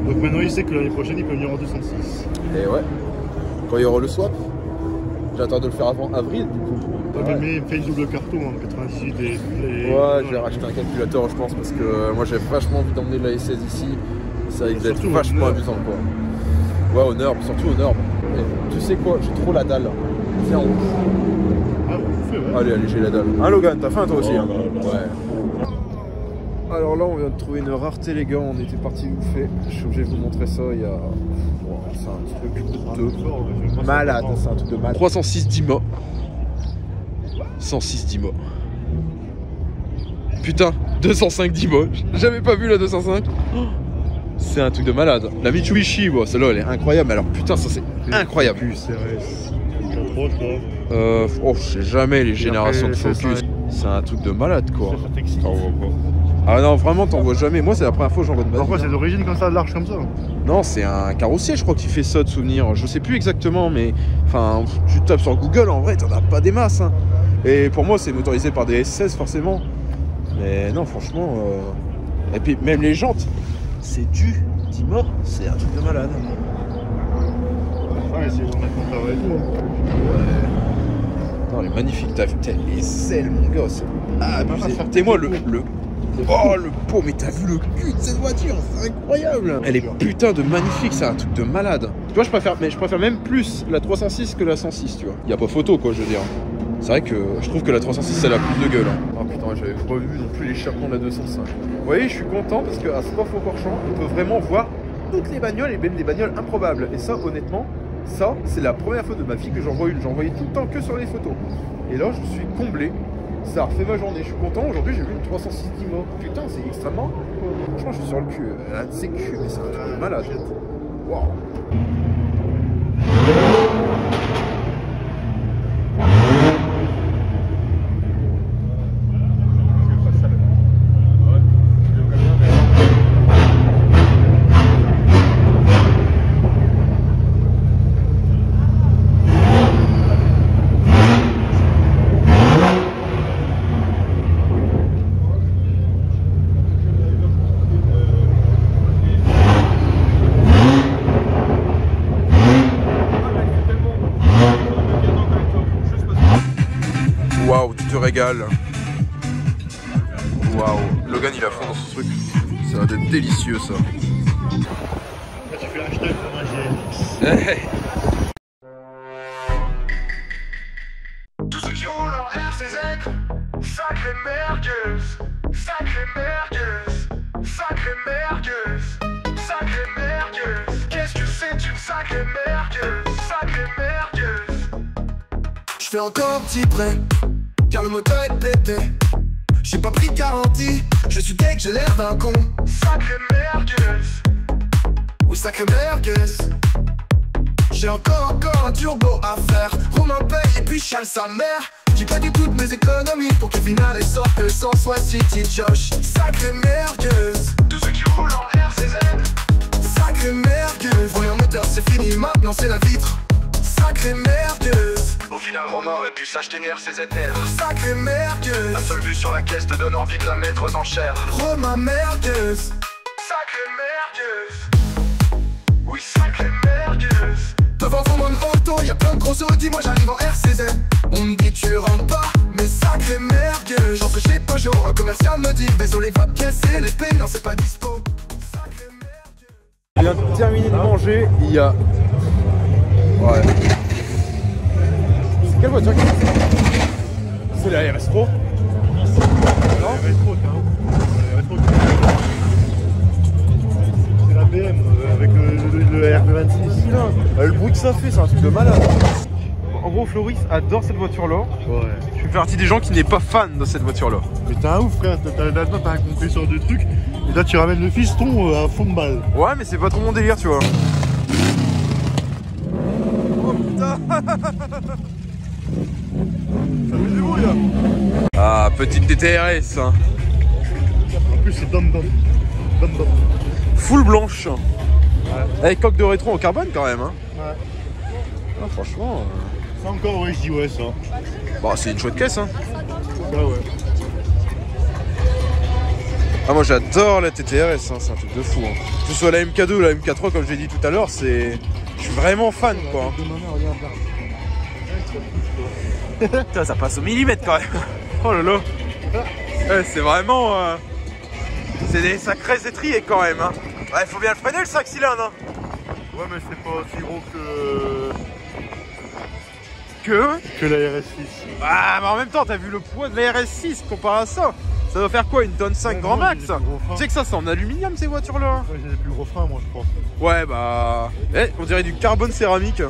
Donc maintenant il sait que l'année prochaine il peut venir en 206. Et ouais, quand il y aura le swap, j'attends de le faire avant avril du coup. Ouais. Mais il fait une double carton en 98 et... Ouais, je vais racheter un calculateur je pense parce que moi j'ai vachement envie d'emmener de la S16 ici. Ça risque d'être vachement amusant quoi. Ouais, au Nord, surtout au Nord. Et tu sais quoi, j'ai trop la dalle. Viens en rouge. Ah vous faites ouais. Allez, j'ai la dalle. Hein Logan, t'as faim toi aussi hein? Ouais. Alors là on vient de trouver une rareté les gars, on était parti bouffer. Je suis obligé de vous montrer ça, il y a... Wow, c'est un truc de malade, c'est un truc de malade. 306 Dima. 106 Dima. Putain, 205 Dima. J'avais pas vu la 205. C'est un truc de malade. La Mitsubishi, bon, celle-là elle est incroyable. Alors putain, ça c'est incroyable. Oh, je sais jamais les générations de Focus. C'est un truc de malade quoi. Ah non, vraiment, t'en vois jamais. Moi, c'est la première fois que j'en vois de ma vie. Pourquoi c'est d'origine comme ça, large comme ça? Non, c'est un carrossier, je crois, qui fait ça de souvenir. Je sais plus exactement, mais enfin, tu tapes sur Google, en vrai, t'en as pas des masses. Hein. Et pour moi, c'est motorisé par des S16, forcément. Mais non, franchement. Et puis, même les jantes, c'est du Dima, c'est un truc de malade. Ouais, c'est on a comparé et tout. Ouais. Non, elle est magnifique, t'as vu les ailes, mon gars, c'est abusé. T'es-moi le Oh le pot, mais t'as vu le cul de cette voiture, c'est incroyable. Elle est putain de magnifique, c'est un truc de malade. Tu vois, je préfère même plus la 306 que la 106, tu vois. Y a pas photo quoi, je veux dire. C'est vrai que je trouve que la 306 elle a plus de gueule. Hein. Oh putain, j'avais pas vu non plus l'échappement de la 205. Vous voyez, je suis content parce qu'à Spa-Francorchamps, on peut vraiment voir toutes les bagnoles et même des bagnoles improbables. Et ça, honnêtement, ça, c'est la première fois de ma vie que j'en vois une. J'en voyais tout le temps que sur les photos. Et là, je suis comblé. Ça a refait ma journée, je suis content. Aujourd'hui, j'ai vu une 306 Dima. Putain, c'est extrêmement. Franchement, je suis sur le cul. Elle a de ses culs, mais c'est un truc de malade. Waouh. Waouh, tu te régales. Waouh, Logan il a fond dans ce truc. Ça va être délicieux ça. Là, tu fais hashtag pour un GLX. Tous ceux qui roulent en RCZ, sacré mergueuse, sacré mergueuse, sacré mergueuse, sacré mergueuse. Qu'est-ce que c'est une sacrée mergueuse, sacrée mergueuse. J'fais encore petit prêt, car le moteur est pété. J'ai pas pris de garantie, je suis dès que j'ai l'air d'un con. Sacré mergueuse, ou sacré mergueuse. J'ai encore un turbo à faire. Romain paye et puis chale sa mère. J'ai claqué toutes mes économies pour que finale sorte sans soit City Josh. Sacrée mergueuse. Tous ceux qui roulent en RCZ. Sacrée mergueuse. Voyons moteur c'est fini, maintenant c'est la vitre. Sacrée mergueuse. Au final Romain aurait pu s'acheter une RCZR. Sacrée mergueuse. La seule vue sur la caisse te donne envie de la mettre aux enchères. Romain mergueuse. Sacrée mergueuse. Oui sacrée mergueuse. Devant mon auto, y'a plein de gros Audi, moi j'arrive en RCZ. On me dit tu rentres pas, mais sacré mergueuse. J'entre chez Peugeot, un commercial me dit désolé va me casser l'épée, non c'est pas dispo. Sacré mergueuse. Je viens de terminer de manger, il y a... Ouais. C'est quelle voiture qui c'est la RS3 Non, La RS3, c'est la BM avec le RB26. le bruit que ça fait, c'est un truc de malade. En gros, Floris adore cette voiture-là. Ouais. Je fais partie des gens qui n'est pas fan de cette voiture-là. Mais t'es un ouf, frère. T'as un compresseur de trucs. Et là, tu ramènes le fiston à fond de balle. Ouais, mais c'est pas trop mon délire, tu vois. Oh putain. Ça fait du bruit, là. Ah, petite TTRS. Hein. En plus, c'est dom-dom. Dom-dom. Full blanche. Ouais. Avec coque de rétro en carbone quand même. Hein. Ouais. Ah, franchement. Ça encore, ouais, je dis ouais, ça. Bah, c'est une chouette caisse. Hein. Ça, ouais. Ah, moi j'adore la TTRS, hein. C'est un truc de fou. Hein. Que ce soit la MK2 ou la MK3, comme je l'ai dit tout à l'heure, c'est. Je suis vraiment fan quoi. Putain, ça passe au millimètre quand même. Oh là là. Ouais, c'est vraiment. C'est des sacrés étriers quand même. Hein. Ouais, faut bien le freiner le 5 cylindres. Hein. Ouais, mais c'est pas aussi gros Que la RS6. Ah, mais en même temps, t'as vu le poids de la RS6 comparé à ça. Ça doit faire quoi, une tonne 5 grand max? Tu sais que ça c'est en aluminium ces voitures là. Ouais, j'ai des plus gros freins moi je crois. Ouais bah... Eh, on dirait du carbone céramique.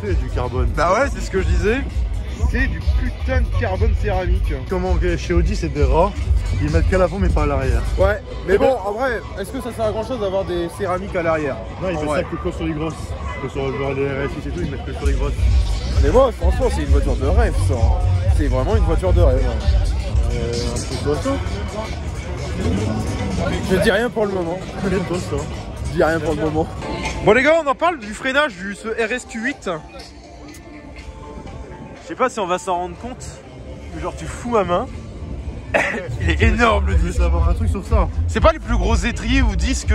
C'est du carbone. Bah ouais, c'est ce que je disais. C'est du putain de carbone céramique. Comment chez Audi c'est des rats, ils mettent qu'à l'avant mais pas à l'arrière. Ouais, mais bon, en vrai, est-ce que ça sert à grand chose d'avoir des céramiques à l'arrière? Non, ils mettent ça que sur les grosses. Que sur genre les RS6 et tout, ils mettent que sur les grosses. Mais moi, franchement, c'est une voiture de rêve ça. C'est vraiment une voiture de rêve. C'est toi ça. Je dis rien pour le moment. C'est toi ça. Je dis rien pour le moment. Bon les gars, on en parle du freinage du ce RSQ8. Je sais pas si on va s'en rendre compte. Mais genre tu fous ma main. Il est énorme le disque. disque. Je veux savoir un truc sur ça. C'est pas les plus gros étriers ou disques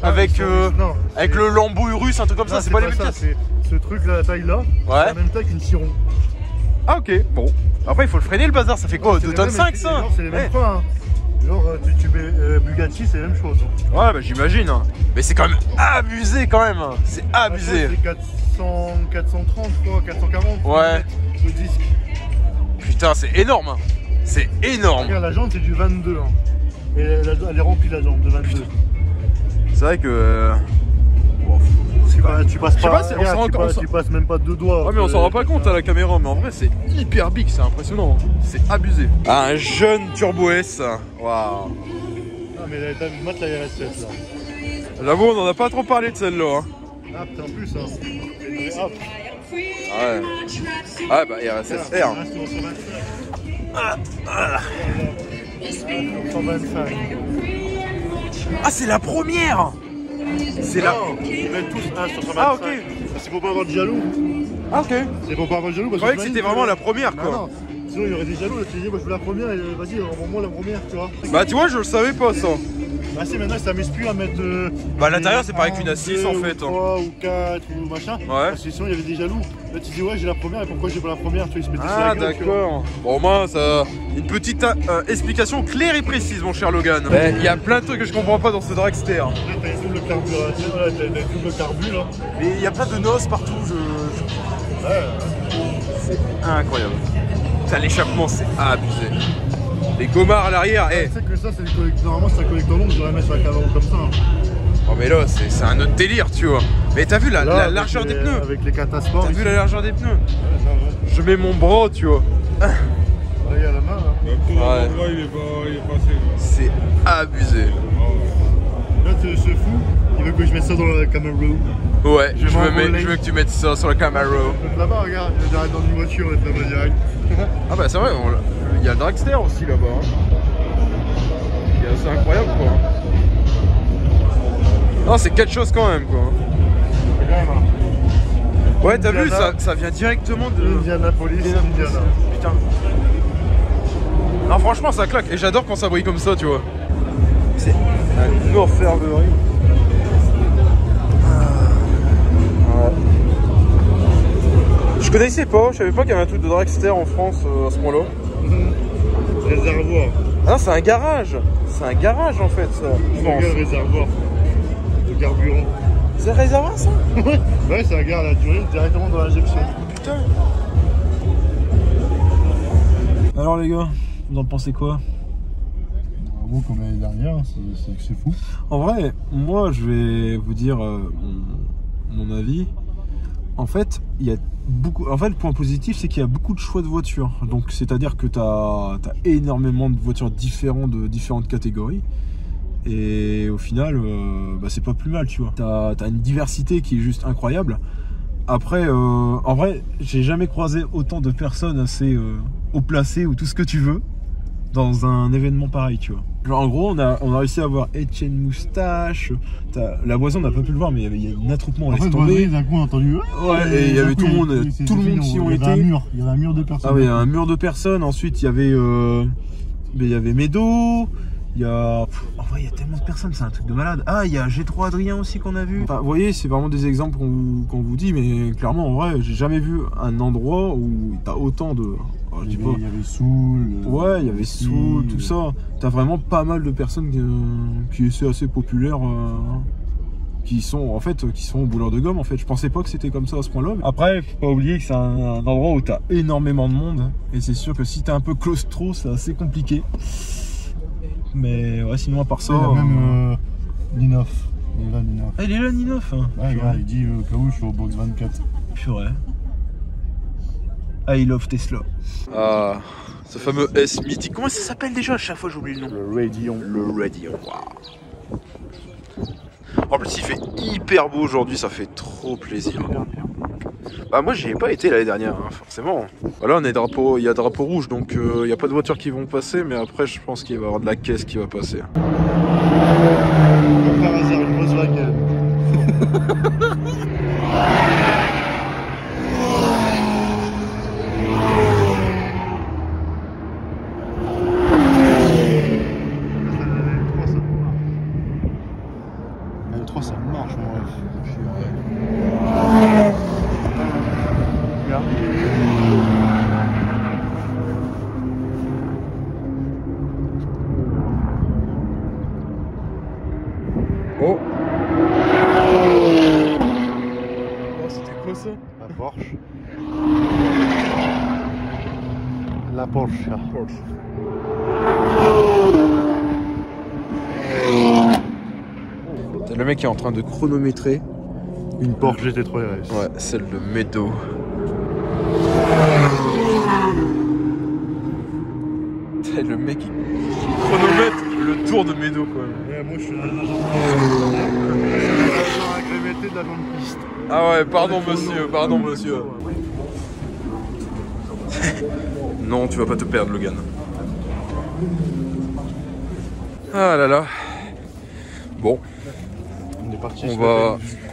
avec le lambeau Urus, un truc comme ça, c'est pas les mêmes pièces. Ce truc là, la taille là, c'est la même taille qu'une Chiron. Ah ok, bon. Après il faut le freiner le bazar, ça fait quoi 2 tonnes 5 ça? C'est les mêmes freins. Genre Bugatti c'est la même chose. Ouais bah j'imagine. Mais c'est quand même abusé quand même. C'est abusé. C'est 430 je crois, 440. Ouais. Le disque. Putain c'est énorme. C'est énorme. Regarde la jante c'est du 22. Hein. Et elle est remplie la jante de 22. C'est vrai que... Tu passes pas, tu passes même pas deux doigts. Ouais mais on s'en rend pas compte à la caméra, mais en vrai c'est hyper big, c'est impressionnant. C'est abusé. Ah, un jeune Turbo S. Waouh. Ah mais t'as vu mettre la RS7 là. J'avoue on en a pas trop parlé de celle-là. Hein. Ah putain en plus hein. Ouais. Ah bah RSSR. Ah c'est la première. C'est là. Ils mettent tous 1 sur 125. Ah ok. C'est pour pas avoir de jaloux. Ah ok. C'est pour pas avoir de jaloux parce je croyais que c'était vraiment la première quoi. Non. Sinon il y aurait des jaloux, là tu dis moi je veux la première et vas-y envoie-moi la première tu vois. Bah tu vois je le savais pas ça. Bah si maintenant ça m'excuse à mettre bah à l'intérieur c'est pareil qu'une A6 en fait. 3 ou 4 ou machin. Ouais. Parce que sinon il y avait des jaloux. Là tu dis ouais j'ai la première et pourquoi j'ai pas la première, tu vois, ils se mettaient sur la gueule. Ah d'accord. Bon au moins ça. Une petite explication claire et précise mon cher Logan. Il y a plein de trucs que je comprends pas dans ce dragster. Là t'as une double carburation, là t'as une double carbu là. Mais il y a plein de noces partout, Ouais. C'est incroyable. L'échappement c'est abusé. Les gommards à l'arrière, Tu sais que ça c'est normalement c'est un collecteur long, j'aurais mettre sur la caverne comme ça. Hein. Oh mais là c'est un autre délire tu vois. Mais t'as vu la largeur des pneus? Avec les catasports. T'as vu la largeur des pneus? Ouais. Je mets mon bras tu vois. Il y a la main là. Ouais. C'est abusé. Là ce fou, Il veut que je mette ça dans la Camaro. Ouais, je veux que tu mettes ça sur la Camaro. Là-bas, regarde, j'arrête dans une voiture, on est là-bas direct. Ah bah c'est vrai, il y a le dragster aussi là-bas. Hein. C'est incroyable quoi. Non, c'est quelque chose quand même quoi. Ouais, t'as vu, ça vient directement de... Indianapolis, Indiana. Putain. Non, franchement, ça claque. Et j'adore quand ça brille comme ça, tu vois. C'est une orfèvrerie. Ouais. Je connaissais pas, je savais pas qu'il y avait un truc de dragster en France à ce point-là. Réservoir. Ah non, c'est un garage. C'est un garage en fait, ça. Je pense. Regarde le réservoir de carburant. C'est un réservoir ça? Ouais, c'est un gars à la durée directement dans l'injection. Putain. Alors les gars, vous en pensez quoi? Bon, comme l'année dernière, c'est fou. En vrai, moi je vais vous dire mon avis. En fait, il y a beaucoup. En fait, le point positif, c'est qu'il y a beaucoup de choix de voitures. Donc, c'est-à-dire que tu as énormément de voitures différentes de différentes catégories. Et au final, c'est pas plus mal, tu vois. T'as une diversité qui est juste incroyable. Après, en vrai, j'ai jamais croisé autant de personnes assez haut placées ou tout ce que tu veux dans un événement pareil, tu vois. Genre, en gros, on a réussi à avoir Etienne Moustache. La voisin, on n'a pas pu le voir, mais il y a un attroupement, laisse tomber. D'un coup, on a entendu. Ouais, et il y avait tout le monde qui y ont été. Il y avait un mur de personnes. Ah oui, un mur de personnes. Ensuite, il y avait Médo. Il y a... En vrai, il y a tellement de personnes, c'est un truc de malade. Ah, il y a G3 Adrien aussi qu'on a vu. Enfin, vous voyez, c'est vraiment des exemples qu'on vous dit, mais clairement, en vrai, j'ai jamais vu un endroit où t'as autant de... Alors, il y avait Soul. Ouais, il y avait Soul, tout ça. T'as vraiment pas mal de personnes qui sont assez populaires, qui sont au bouleur de gomme, en fait. Je pensais pas que c'était comme ça à ce point-là. Après, faut pas oublier que c'est un endroit où t'as énormément de monde. Et c'est sûr que si t'es un peu claustro, c'est assez compliqué. Mais ouais, sinon à part ça. Il y a même Ninoff. Il est là, Ninoff. Ah, il est là, Ninoff. Ouais, regarde, il dit au cas où je suis au box 24. Purée. I love Tesla. Ah, ce fameux S mythique. Comment ça s'appelle déjà? À chaque fois j'oublie le nom. Le Radeon. Le Radeon, waouh. En plus, il fait hyper beau aujourd'hui, ça fait trop plaisir. Bah moi j'y ai pas été l'année dernière, hein, forcément. Voilà, on est il y a drapeau rouge, donc il n'y a pas de voitures qui vont passer, mais après je pense qu'il va y avoir de la caisse qui va passer. Comme par hasard, une Volkswagen. Le 3 ça marche, mon ref. Oh, c'était quoi ça? La Porsche. La Porsche. T'as le mec qui est en train de chronométrer Une Porsche GT3 RS. Ouais, celle de Médo. T'as le mec qui chronomètre le tour de Médo quoi. Ouais, moi je suis agrémenté de la longue piste. Ah ouais, pardon monsieur. Non, tu vas pas te perdre Logan. Ah là là. Bon. On est parti.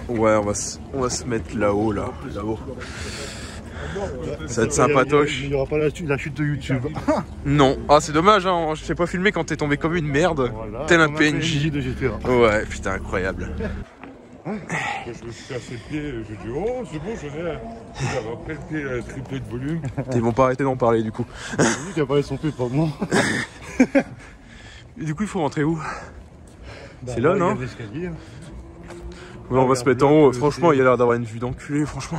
On va se mettre là-haut là-haut. Ça va être sympatoche. Il n'y aura pas la chute de YouTube. Non. Ah c'est dommage hein, je t'ai pas filmé quand t'es tombé comme une merde. Voilà, tel un PNJ de GTA. Ouais, putain incroyable. Je me suis cassé le pied, j'ai dit oh c'est bon j'avais après le pied triplé de volume. Ils vont pas arrêter d'en parler du coup. C'est lui qui a parlé son pied, pas moi. Et du coup il faut rentrer où? Bah, c'est là non? Ouais, on va se mettre en haut, franchement il y a l'air d'avoir une vue d'enculé, franchement.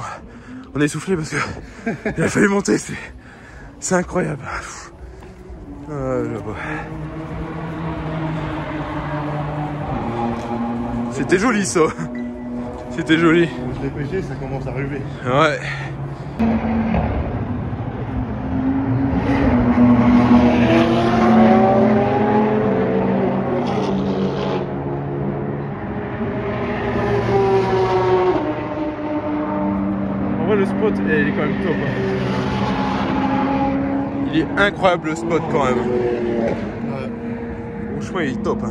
On est essoufflé parce que il a fallu monter, c'est incroyable. C'était joli ça. C'était joli. On se dépêcher, ça commence à arriver. Ouais. spot, elle est quand même top. Il est incroyable le spot quand même. Ouais. Franchement, il est top.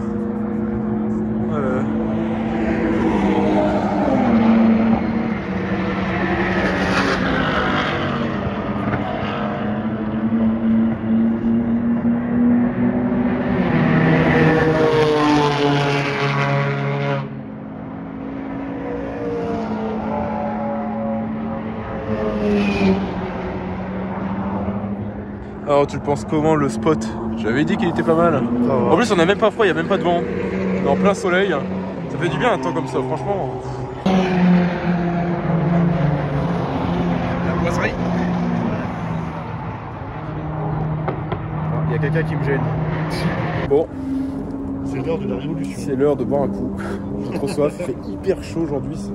Alors tu le penses comment le spot? J'avais dit qu'il était pas mal. En plus on a même pas froid, il n'y a même pas de vent. On est en plein soleil. Ça fait du bien un temps comme ça, franchement. La boiserie. Il y a quelqu'un qui me gêne. Bon. C'est l'heure de la révolution. C'est l'heure de boire un coup. J'ai trop soif, il fait hyper chaud aujourd'hui.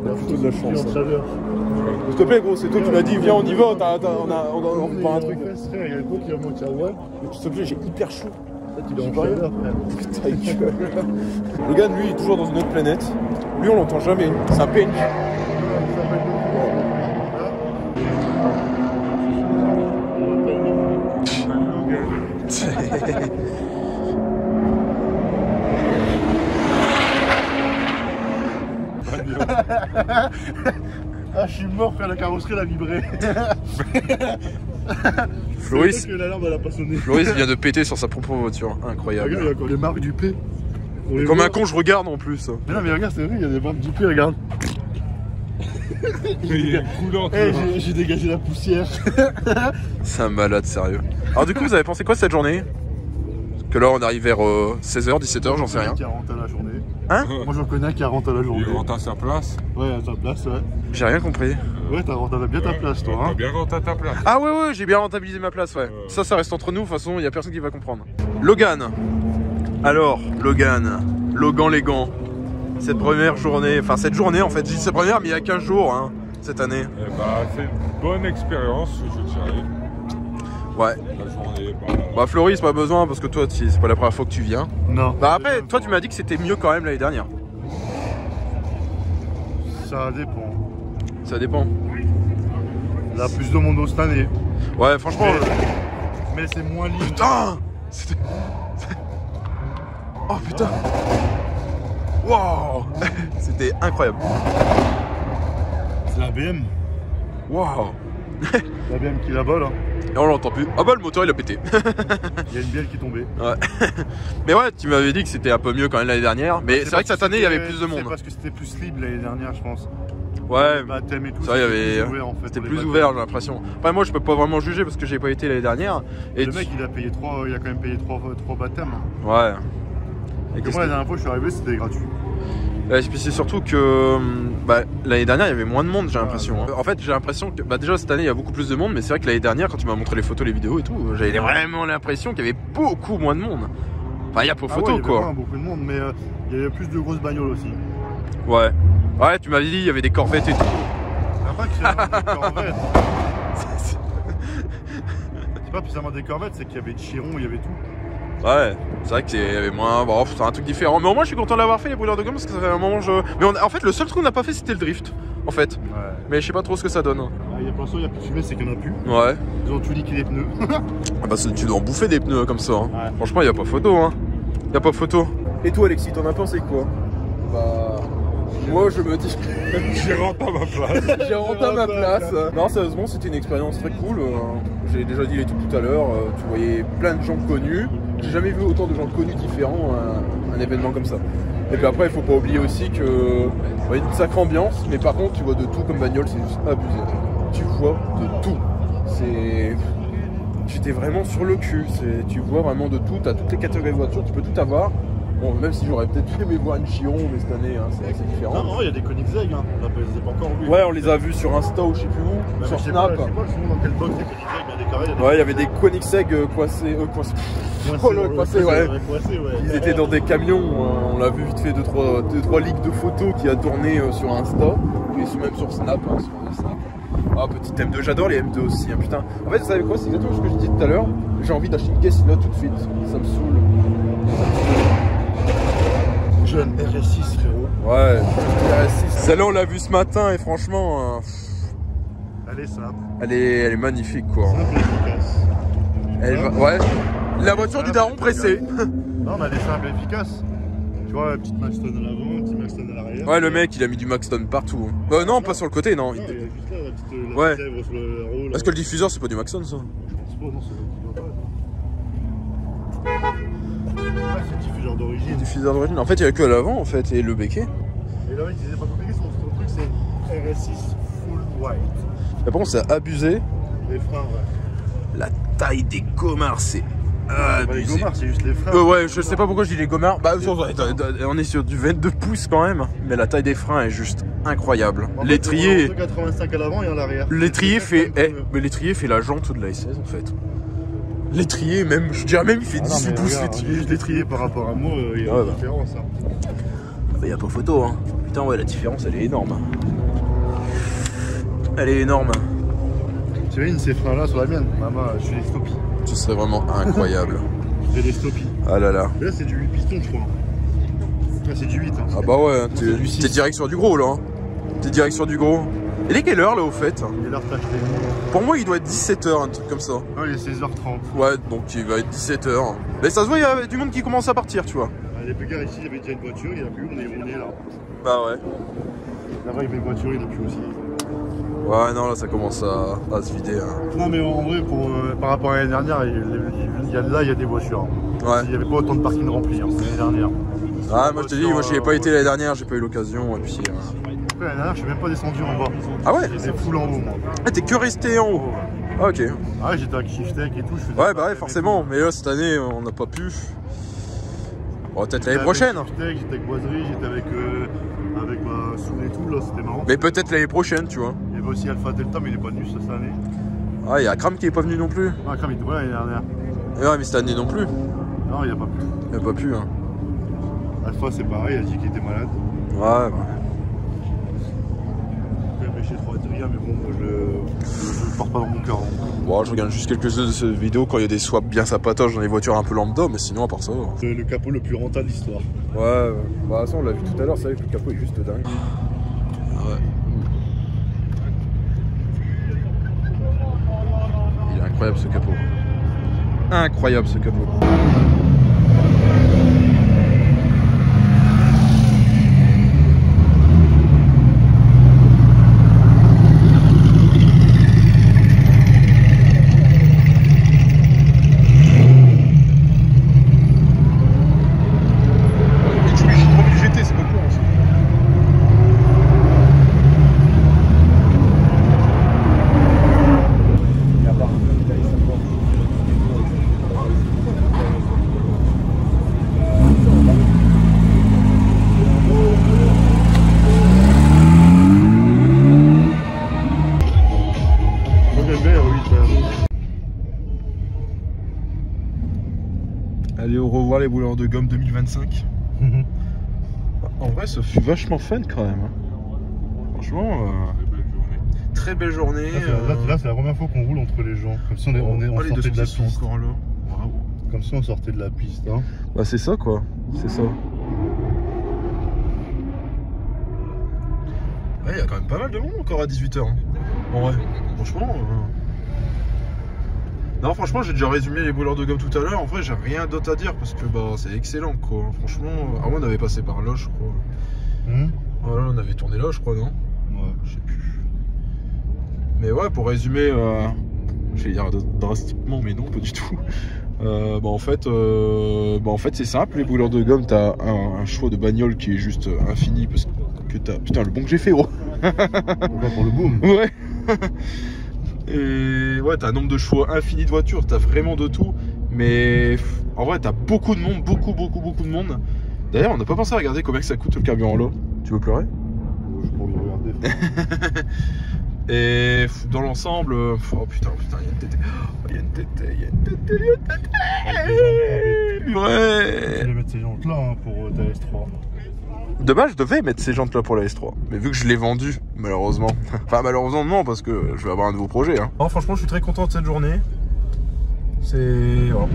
On a plutôt de la chance. S'il te plaît gros, c'est toi qui m'as dit viens on y va, on prend un truc. Il y a le gros qui va monter à ouais. S'il te plaît, j'ai hyper chaud. Il est en chaleur. Putain gueule. Le gars lui il est toujours dans une autre planète. Lui on l'entend jamais, c'est un peigne. Ah, je suis mort quand la carrosserie a vibré. Floris, que l'alarme elle a pas sonné. Floris vient de péter sur sa propre voiture, incroyable. Regarde, il y a encore les marques du P. Comme un con, je regarde en plus. Mais non, mais regarde, c'est vrai, il y a des marques du P, regarde. J'ai dégagé la poussière. C'est un malade, sérieux. Alors, du coup, vous avez pensé quoi cette journée? Que là, on arrive vers 16h, 17h, j'en sais rien. 40 à la journée. Hein? Moi, j'en connais 40 à la journée. Il rentre à sa place. Ouais, à ta place, ouais. J'ai rien compris. Ouais, t'as bien ta place, toi. T'as Hein. bien rentré à ta place. Ah ouais, j'ai bien rentabilisé ma place, ouais. Ça reste entre nous, de toute façon, il n'y a personne qui va comprendre. Logan. Alors, Logan les gants. Cette première journée, enfin cette journée en fait, je dis cette première, mais il y a 15 jours, hein, cette année. Eh bah, c'est une bonne expérience, je dirais. Ouais. La journée, Bah Floris, pas besoin, parce que toi, c'est pas la première fois que tu viens. Non. Bah après, toi, tu m'as dit que c'était mieux quand même l'année dernière. Ça dépend. Ça dépend. Il y a plus de monde cette année. Ouais, franchement... Mais c'est moins libre. Putain, oh putain. Wow. C'était incroyable. C'est la BM. Wow. La BM qui la vole. Hein. Et on l'entend plus. Ah bah le moteur il a pété. Il y a une bielle qui est tombée. Ouais. Mais ouais, tu m'avais dit que c'était un peu mieux quand même l'année dernière. Mais c'est vrai que cette année il y avait plus de monde. C'est parce que c'était plus libre l'année dernière, je pense. Ouais. Baptême et tout. Ça, il y avait. Ouvert, en fait, c'était pour plus les ouvert, j'ai l'impression. Enfin, moi je peux pas vraiment juger parce que j'ai pas été l'année dernière. Et le mec il a payé 3, il a quand même payé 3 baptêmes. Ouais. Et que moi la dernière fois je suis arrivé c'était gratuit. Et puis c'est surtout que bah, l'année dernière il y avait moins de monde, j'ai l'impression. Hein. En fait j'ai l'impression que bah, déjà cette année il y a beaucoup plus de monde, mais c'est vrai que l'année dernière quand tu m'as montré les photos, les vidéos et tout, j'avais vraiment l'impression qu'il y avait beaucoup moins de monde. Enfin il y a pas photo ouais, quoi. Il y avait beaucoup de monde, mais il y avait plus de grosses bagnoles aussi. Ouais. Ouais, tu m'avais dit il y avait des corvettes et tout. Pas que c'est vraiment des corvettes. C'est pas spécialement des corvettes, c'est qu'il y avait de Chiron, il y avait tout. Ouais, c'est vrai qu'il y avait moins. Bon, c'est un truc différent. Mais au moins, je suis content d'avoir fait les brûleurs de gomme parce que ça fait un moment. Mais en fait, le seul truc qu'on n'a pas fait, c'était le drift. En fait. Ouais. Mais je sais pas trop ce que ça donne. Il y a pour l'instant, il n'y a plus de fumée, c'est qu'il n'y en a plus. Ouais. Ils ont tout liqué les pneus. Ah bah, tu dois en bouffer des pneus comme ça. Hein. Ouais. Franchement, il n'y a pas photo. Hein. Il n'y a pas photo. Et toi, Alexis, t'en as pensé quoi? Bah. Moi je me dis j'ai rentré à ma place. J'ai rentré à ma place. Non sérieusement c'était une expérience très cool. J'ai déjà dit les trucs tout à l'heure. Tu voyais plein de gens connus. J'ai jamais vu autant de gens connus différents à un événement comme ça. Et puis après il faut pas oublier aussi que y a une sacrée ambiance. Mais par contre tu vois de tout comme bagnole, c'est juste abusé. Tu vois de tout. C'est... J'étais vraiment sur le cul. Tu vois vraiment de tout. T'as toutes les catégories de voitures, tu peux tout avoir. Bon, même si j'aurais peut-être aimé voir une Chiron, mais cette année, hein, c'est assez différent. Non, il y a des Koenigsegg, hein. On les a pas encore vus. Ouais, on les a vus sur Insta ou je sais plus où, sur Snap. Je sais pas dans quel box des Koenigsegg, mais des carrés. Ouais, il y avait des Koenigsegg coincés. Coincés, ouais. Ils étaient dans des camions. On l'a vu vite fait 2-3 leaks de photos qui a tourné sur Insta, et même sur Snap. Hein, sur Snap. Ah, petit M2, j'adore les M2 aussi, hein, putain. En fait, vous savez quoi, c'est exactement ce que je disais tout à l'heure. J'ai envie d'acheter une caisse là tout de suite. Ça me saoule. Jeune RS6 frérot. Ouais, RS6. Celle-là on l'a vu ce matin et franchement Elle est simple. Elle est magnifique quoi. Simple et efficace. Ouais. La voiture du daron pressée. Non, mais elle est simple et efficace. Tu vois, la petite Maxton à l'avant, petit Maxton à l'arrière. Ouais, le mec il a mis du Maxton partout. Non, pas sur le côté, non. Non, il y a juste là la petite Ouais. lèvre sur le rôle. Parce que le diffuseur c'est pas du Maxton ça. Je pense pas, non, c'est le diffuseur d'origine. Le diffuseur d'origine. En fait il y a que à l'avant en fait et le béquet. Et là, il disait pas compliqué, son truc c'est RS6 full white. Mais par contre c'est abusé. Les freins, ouais. La taille des gomards c'est Bah, les abusé. gomards, c'est juste les freins. Ouais, je sais pas pourquoi je dis les gomards. Bah, on est sur du 22 pouces quand même. Mais la taille des freins est juste incroyable. En fait, L'étrier. 285 à l'avant et à l'arrière. L'étrier fait. Mais l'étrier fait la jante de la S16 en fait. L'étrier, même, je dirais même, il fait 18 pouces l'étrier. L'étrier par rapport à moi, il y a une différence. Hein. Bah, y a pas photo, hein. Putain, ouais, la différence elle est énorme. Elle est énorme. Tu vois, ces freins là sur la mienne, maman, je fais des stoppies. Ce serait vraiment incroyable. Je fais des stoppies. Ah là là. Mais là, c'est du 8 pistons, je crois. Là, c'est du 8. Hein. Ah bah ouais, c'est du t'es 6. direct sur du gros là. Hein. T'es direct sur du gros. Il est quelle heure là au fait? Il est l'heure tâche. Pour moi, il doit être 17h, un truc comme ça. Non, il est 16h30. Ouais, donc il va être 17h. Mais ça se voit, il y a du monde qui commence à partir, tu vois. Les Bulgares ici, il y avait déjà une voiture, il n'y en a plus, on est là. Bah ouais. Là-bas, il y avait une voiture, il n'y en a plus aussi. Ouais, non, là ça commence à se vider. Hein. Non, mais en vrai, par rapport à l'année dernière, il y a des voitures. Ouais. Il n'y avait pas autant de parking rempli hein, l'année dernière. Ah, moi je te dis, moi j'y ai pas été l'année dernière, j'ai pas eu l'occasion. Et puis. Après, l'année dernière, je suis même pas descendu en bas. Ah ouais? J'étais full en haut, moi. Ah, t'es que resté en haut? Ah, ok. Ah, j'étais avec Shiftek et tout. Je faisais Ouais, bah ouais, forcément. Mais là, cette année, on n'a pas pu. Bon, peut-être l'année prochaine. J'étais avec Boiserie, j'étais avec ma Soul et tout, là, c'était marrant. Mais peut-être l'année prochaine, tu vois. Il y avait aussi Alpha Delta, mais il est pas venu cette année. Ah, il y a Kram qui est pas venu non plus. Ah, Kram, il était là l'année dernière. Et ouais, mais cette année non plus. Non, il n'y a pas pu. Il a pas pu, hein. Alpha, c'est pareil, il a dit qu'il était malade. Ouais, Il a pêché 3 rien, mais bon, moi, je pars pas dans mon cœur. Hein. Bon, je regarde juste quelques-unes de ces vidéos quand il y a des swaps bien sapatoches dans les voitures un peu lambda, mais sinon, à part ça. Le capot le plus rentable de l'histoire. Ouais, bah ça on l'a vu tout à l'heure, c'est vrai que le capot est juste dingue. Ouais. Il est incroyable ce capot. Incroyable ce capot. Allez, au revoir les rouleurs de gomme 2025. En vrai, ça fut vachement fun quand même. Franchement, très belle journée. Là, c'est la première fois qu'on roule entre les gens. Comme si on sortait de la piste. Encore là. Wow. Comme si on sortait de la piste. Hein. Bah c'est ça quoi. C'est ça. Ouais, il y a quand même pas mal de monde encore à 18h. Hein. En vrai, franchement. Non, franchement, j'ai déjà résumé les brûleurs de gomme tout à l'heure. En vrai, j'ai rien d'autre à dire parce que bah, c'est excellent quoi. Franchement, ah ouais, on avait passé par là, je crois. Voilà, on avait tourné là, je crois, non? Ouais, je sais plus. Mais ouais, pour résumer, je vais dire drastiquement, mais non, pas du tout. En fait, c'est simple. Les brûleurs de gomme, t'as un choix de bagnole qui est juste infini parce que t'as. Putain, le bon que j'ai fait, gros. Pour le boom. Ouais. Et ouais, t'as un nombre de choix infini de voitures, t'as vraiment de tout. Mais en vrai, t'as beaucoup de monde, beaucoup de monde. D'ailleurs, on n'a pas pensé à regarder combien que ça coûte le carburant là. Tu veux pleurer? Je peux regarder. Et dans l'ensemble, oh putain, il y a une tétée. Il y a une tétée. Ouais. Je vais mettre ces jantes là hein, pour ta S3. Dommage, je devais mettre ces jantes là pour la S3. Mais vu que je l'ai vendu, malheureusement. Enfin, malheureusement, non, parce que je vais avoir un nouveau projet. Hein. Oh, franchement, je suis très content de cette journée. C'est. Oh,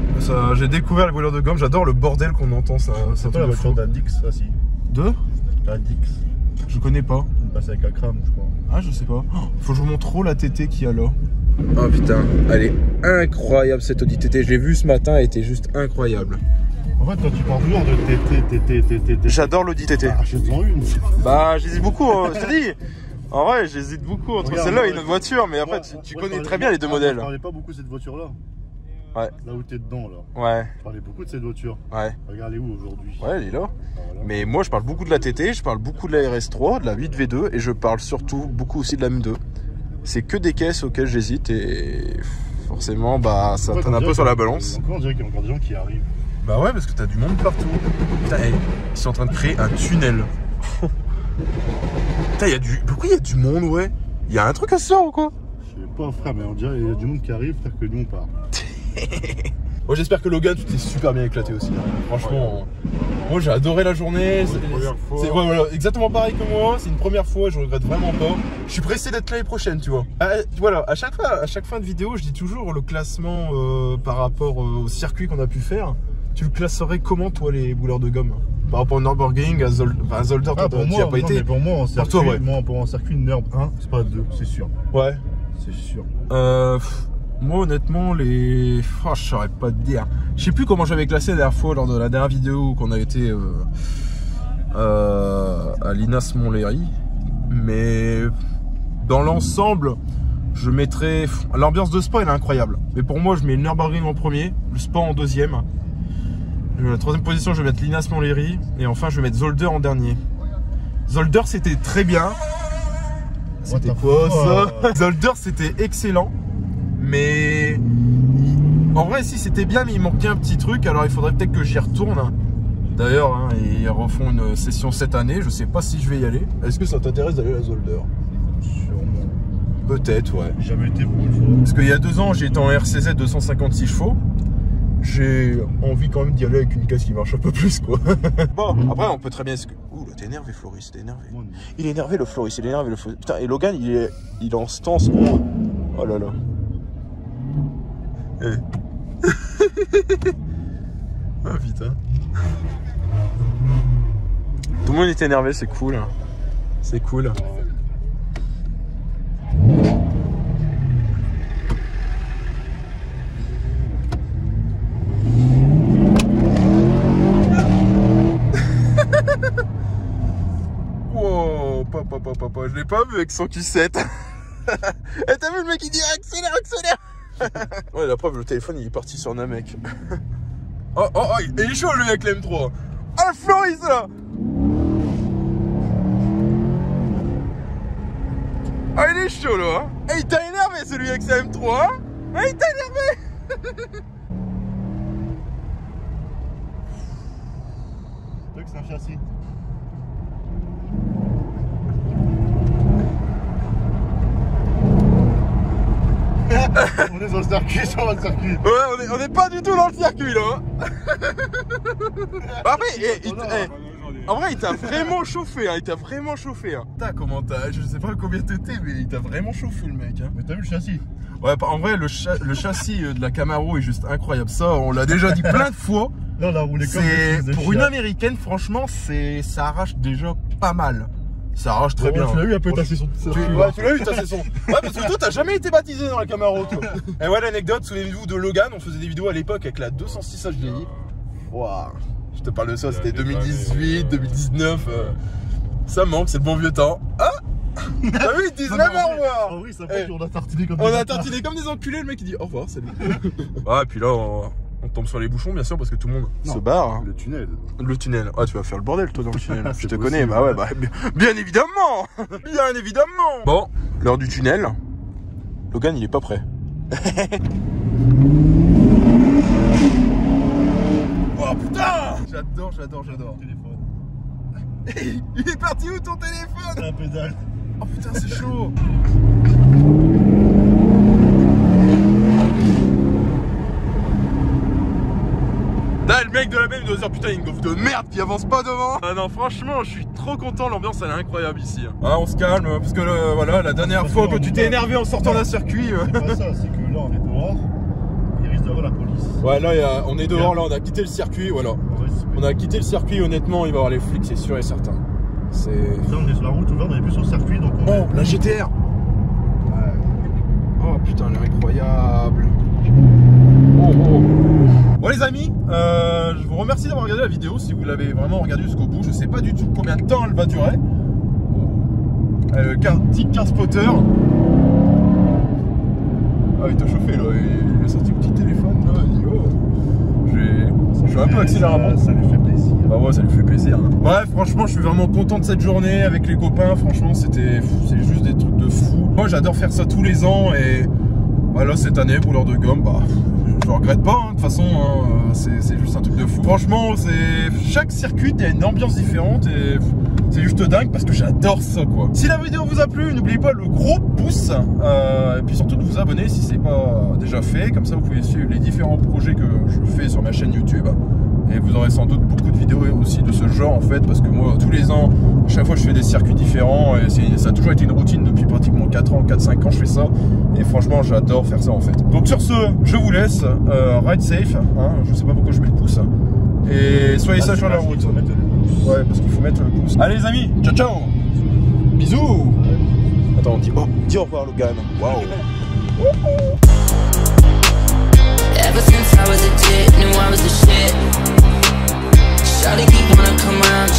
j'ai découvert les brûleurs de gomme, j'adore le bordel qu'on entend. Ça c'est pas la voiture d'Adix, ça si. De Adix. Je connais pas. passer avec Akram, je crois. Ah, je sais pas. Faut que je vous montre trop la TT qu'il y a là. Oh putain, elle est incroyable cette Audi TT. Je l'ai vue ce matin, elle était juste incroyable. En fait, toi, tu parles toujours de TT. J'adore l'Audi TT. Ah, achète-en une. Bah, j'hésite beaucoup, je te dis. En vrai, j'hésite beaucoup entre celle-là et une autre voiture, mais après, tu connais très bien les deux modèles. Je parlais pas beaucoup de cette voiture-là. Ouais. Là où t'es dedans, là. Ouais. Je parlais beaucoup de cette voiture. Ouais. Regarde, elle est où aujourd'hui? Ouais, elle est là. Voilà. Mais moi, je parle beaucoup de la TT, je parle beaucoup de la RS3, de la 8V2, et je parle surtout beaucoup aussi de la M2. C'est que des caisses auxquelles j'hésite, et forcément, bah, ça traîne un peu sur la balance. Encore, on dirait qu'il y a encore des gens qui arrivent. Bah ouais, parce que t'as du monde partout. Putain, hey, ils sont en train de créer un tunnel. Putain, pourquoi il y a du monde, ouais? Il y a un truc à ce soir ou quoi? Je sais pas, frère, mais on dirait qu'il y a du monde qui arrive, frère, que nous on part. Moi, j'espère que Logan, tu t'es super bien éclaté aussi. Hein. Franchement, moi j'ai adoré la journée. C'est voilà, exactement pareil que moi. C'est une première fois, je regrette vraiment pas. Je suis pressé d'être l'année prochaine, tu vois. Voilà, à chaque fin de vidéo, je dis toujours le classement par rapport au circuit qu'on a pu faire. Tu le classerais comment, toi, les bouleurs de gomme? Par rapport au Nürburgring, à Zolder, tu as pas été. Pour moi, en circuit, toi, ouais. pour un circuit Nürb 1, c'est pas 2, c'est sûr. Ouais. C'est sûr. Moi, honnêtement, je saurais pas te dire. Je sais plus comment j'avais classé la dernière fois lors de la dernière vidéo qu'on a été à l'Inas Montlhéry. Mais dans l'ensemble, je mettrais. L'ambiance de Spa, elle est incroyable. Mais pour moi, je mets le Nürburgring en premier, le Spa en deuxième. La troisième position, je vais mettre l'Inas Montlhéry. Et enfin, je vais mettre Zolder en dernier. Zolder, c'était très bien. C'était quoi ça? Zolder, c'était excellent. Mais en vrai, si c'était bien, mais il manquait un petit truc. Alors il faudrait peut-être que j'y retourne. D'ailleurs, hein, ils refont une session cette année. Je sais pas si je vais y aller. Est-ce que ça t'intéresse d'aller à Zolder? Sûrement. Peut-être, ouais. J'ai jamais été pour une fois. Parce qu'il y a 2 ans, j'ai été en RCZ 256 chevaux. J'ai envie quand même d'y aller avec une caisse qui marche un peu plus, quoi. Bon, après, on peut très bien... Ouh, t'es énervé, Floris, t'es énervé. Il est énervé, le Floris, il est énervé, le Floris. Putain, et Logan, il est en stance. Oh là là. Ah putain. Tout le monde est énervé, c'est cool. C'est cool. Wow, papa, je l'ai pas vu avec son Q7. Et t'as vu le mec, il dit accélère. Ouais, la preuve, le téléphone il est parti sur Namek. Oh, il est chaud lui avec l'M3. Oh, le Floris là. Ah, il est chaud là. Hein. Et il t'a énervé celui avec sa M3. Hein. Ah, il t'a énervé. Tu vois que c'est un châssis. On est sur le circuit, Ouais, on est pas du tout dans le circuit là. Après, en vrai, il t'a vraiment chauffé, hein. Il t'a vraiment chauffé. Hein. T'as comment t'as, je sais pas combien t'étais, mais il t'a vraiment chauffé le mec. Hein. Mais t'as vu le châssis? Ouais, en vrai, le châssis de la Camaro est juste incroyable. Ça, on l'a déjà dit plein de fois. Là, on a roulé comme pour une américaine, franchement, ça arrache déjà pas mal. Ça arrache très bien. Tu l'as eu un peu ta session. Ouais, tu l'as eu ta session. Ouais, parce que toi, t'as jamais été baptisé dans la Camaro, toi. Et ouais, l'anecdote, souvenez-vous de Logan, on faisait des vidéos à l'époque avec la 206 HDI. Waouh. Je te parle de ça, c'était 2018, 2019. Ça manque, c'est le bon vieux temps. Ah. Ah oui, ils disent même au revoir. Ah oui, ça fait qu'on a tartiné comme des enculés, le mec il dit au revoir, salut. Ah, et puis là, on tombe sur les bouchons, bien sûr, parce que tout le monde se barre. Hein. Le tunnel. Le tunnel. Ah, tu vas faire le bordel, toi, dans le tunnel. Je te connais. Bah ouais, bah, bien évidemment. Bien évidemment. Bon, l'heure du tunnel. Logan, il est pas prêt. Oh putain. J'adore. Téléphone. Il est parti où ton téléphone? La pédale. Oh putain, c'est chaud. Là, le mec de la BM doit se dire putain, il y a une gaufre de merde qui avance pas devant. Ah non, franchement, je suis trop content. L'ambiance, elle est incroyable ici. Ah, on se calme parce que voilà, la dernière fois que tu t'es énervé en sortant d'un circuit. C'est pas ça, c'est que là, on est dehors. Il risque d'avoir la police. Ouais, là, on est dehors. Là, on a quitté le circuit. Voilà. On a quitté le circuit. Honnêtement, il va y avoir les flics, c'est sûr et certain. C'est... Là on est sur la route ouverte, on est plus sur le circuit donc on... Oh, la GTR. Ouais. Oh putain, elle est incroyable. Oh oh. Bon les amis, je vous remercie d'avoir regardé la vidéo. Si vous l'avez vraiment regardé jusqu'au bout, je sais pas du tout combien de temps elle va durer. Le petit car spotter. Ah il t'a chauffé là, il a sorti le petit téléphone là, il dit oh. Je suis un peu accélérable. Ça lui fait plaisir. Bah ouais, ça lui fait plaisir. Bref, franchement, je suis vraiment content de cette journée avec les copains. Franchement, c'est juste des trucs de fou. Moi, j'adore faire ça tous les ans et bah, là, cette année, pour l'heure de gomme, bah, je regrette pas. Hein, de toute façon, hein, c'est juste un truc de fou. Franchement, chaque circuit, il y a une ambiance différente et c'est juste dingue parce que j'adore ça, quoi. Si la vidéo vous a plu, n'oubliez pas le gros pouce et puis surtout de vous abonner si c'est pas déjà fait. Comme ça, vous pouvez suivre les différents projets que je fais sur ma chaîne YouTube. Et vous aurez sans doute beaucoup de vidéos aussi de ce genre en fait, parce que moi tous les ans, chaque fois je fais des circuits différents et ça a toujours été une routine depuis pratiquement 4-5 ans je fais ça. Et franchement j'adore faire ça en fait. Donc sur ce, je vous laisse, ride safe, hein, je sais pas pourquoi je mets le pouce. Et soyez sages sur la route. Ouais, parce qu'il faut mettre le pouce. Allez les amis, ciao ciao. Bisous. Attends, dis au revoir Logan. Waouh. Ever since I was a kid, knew I was the shit. Shawty keep wanna come around,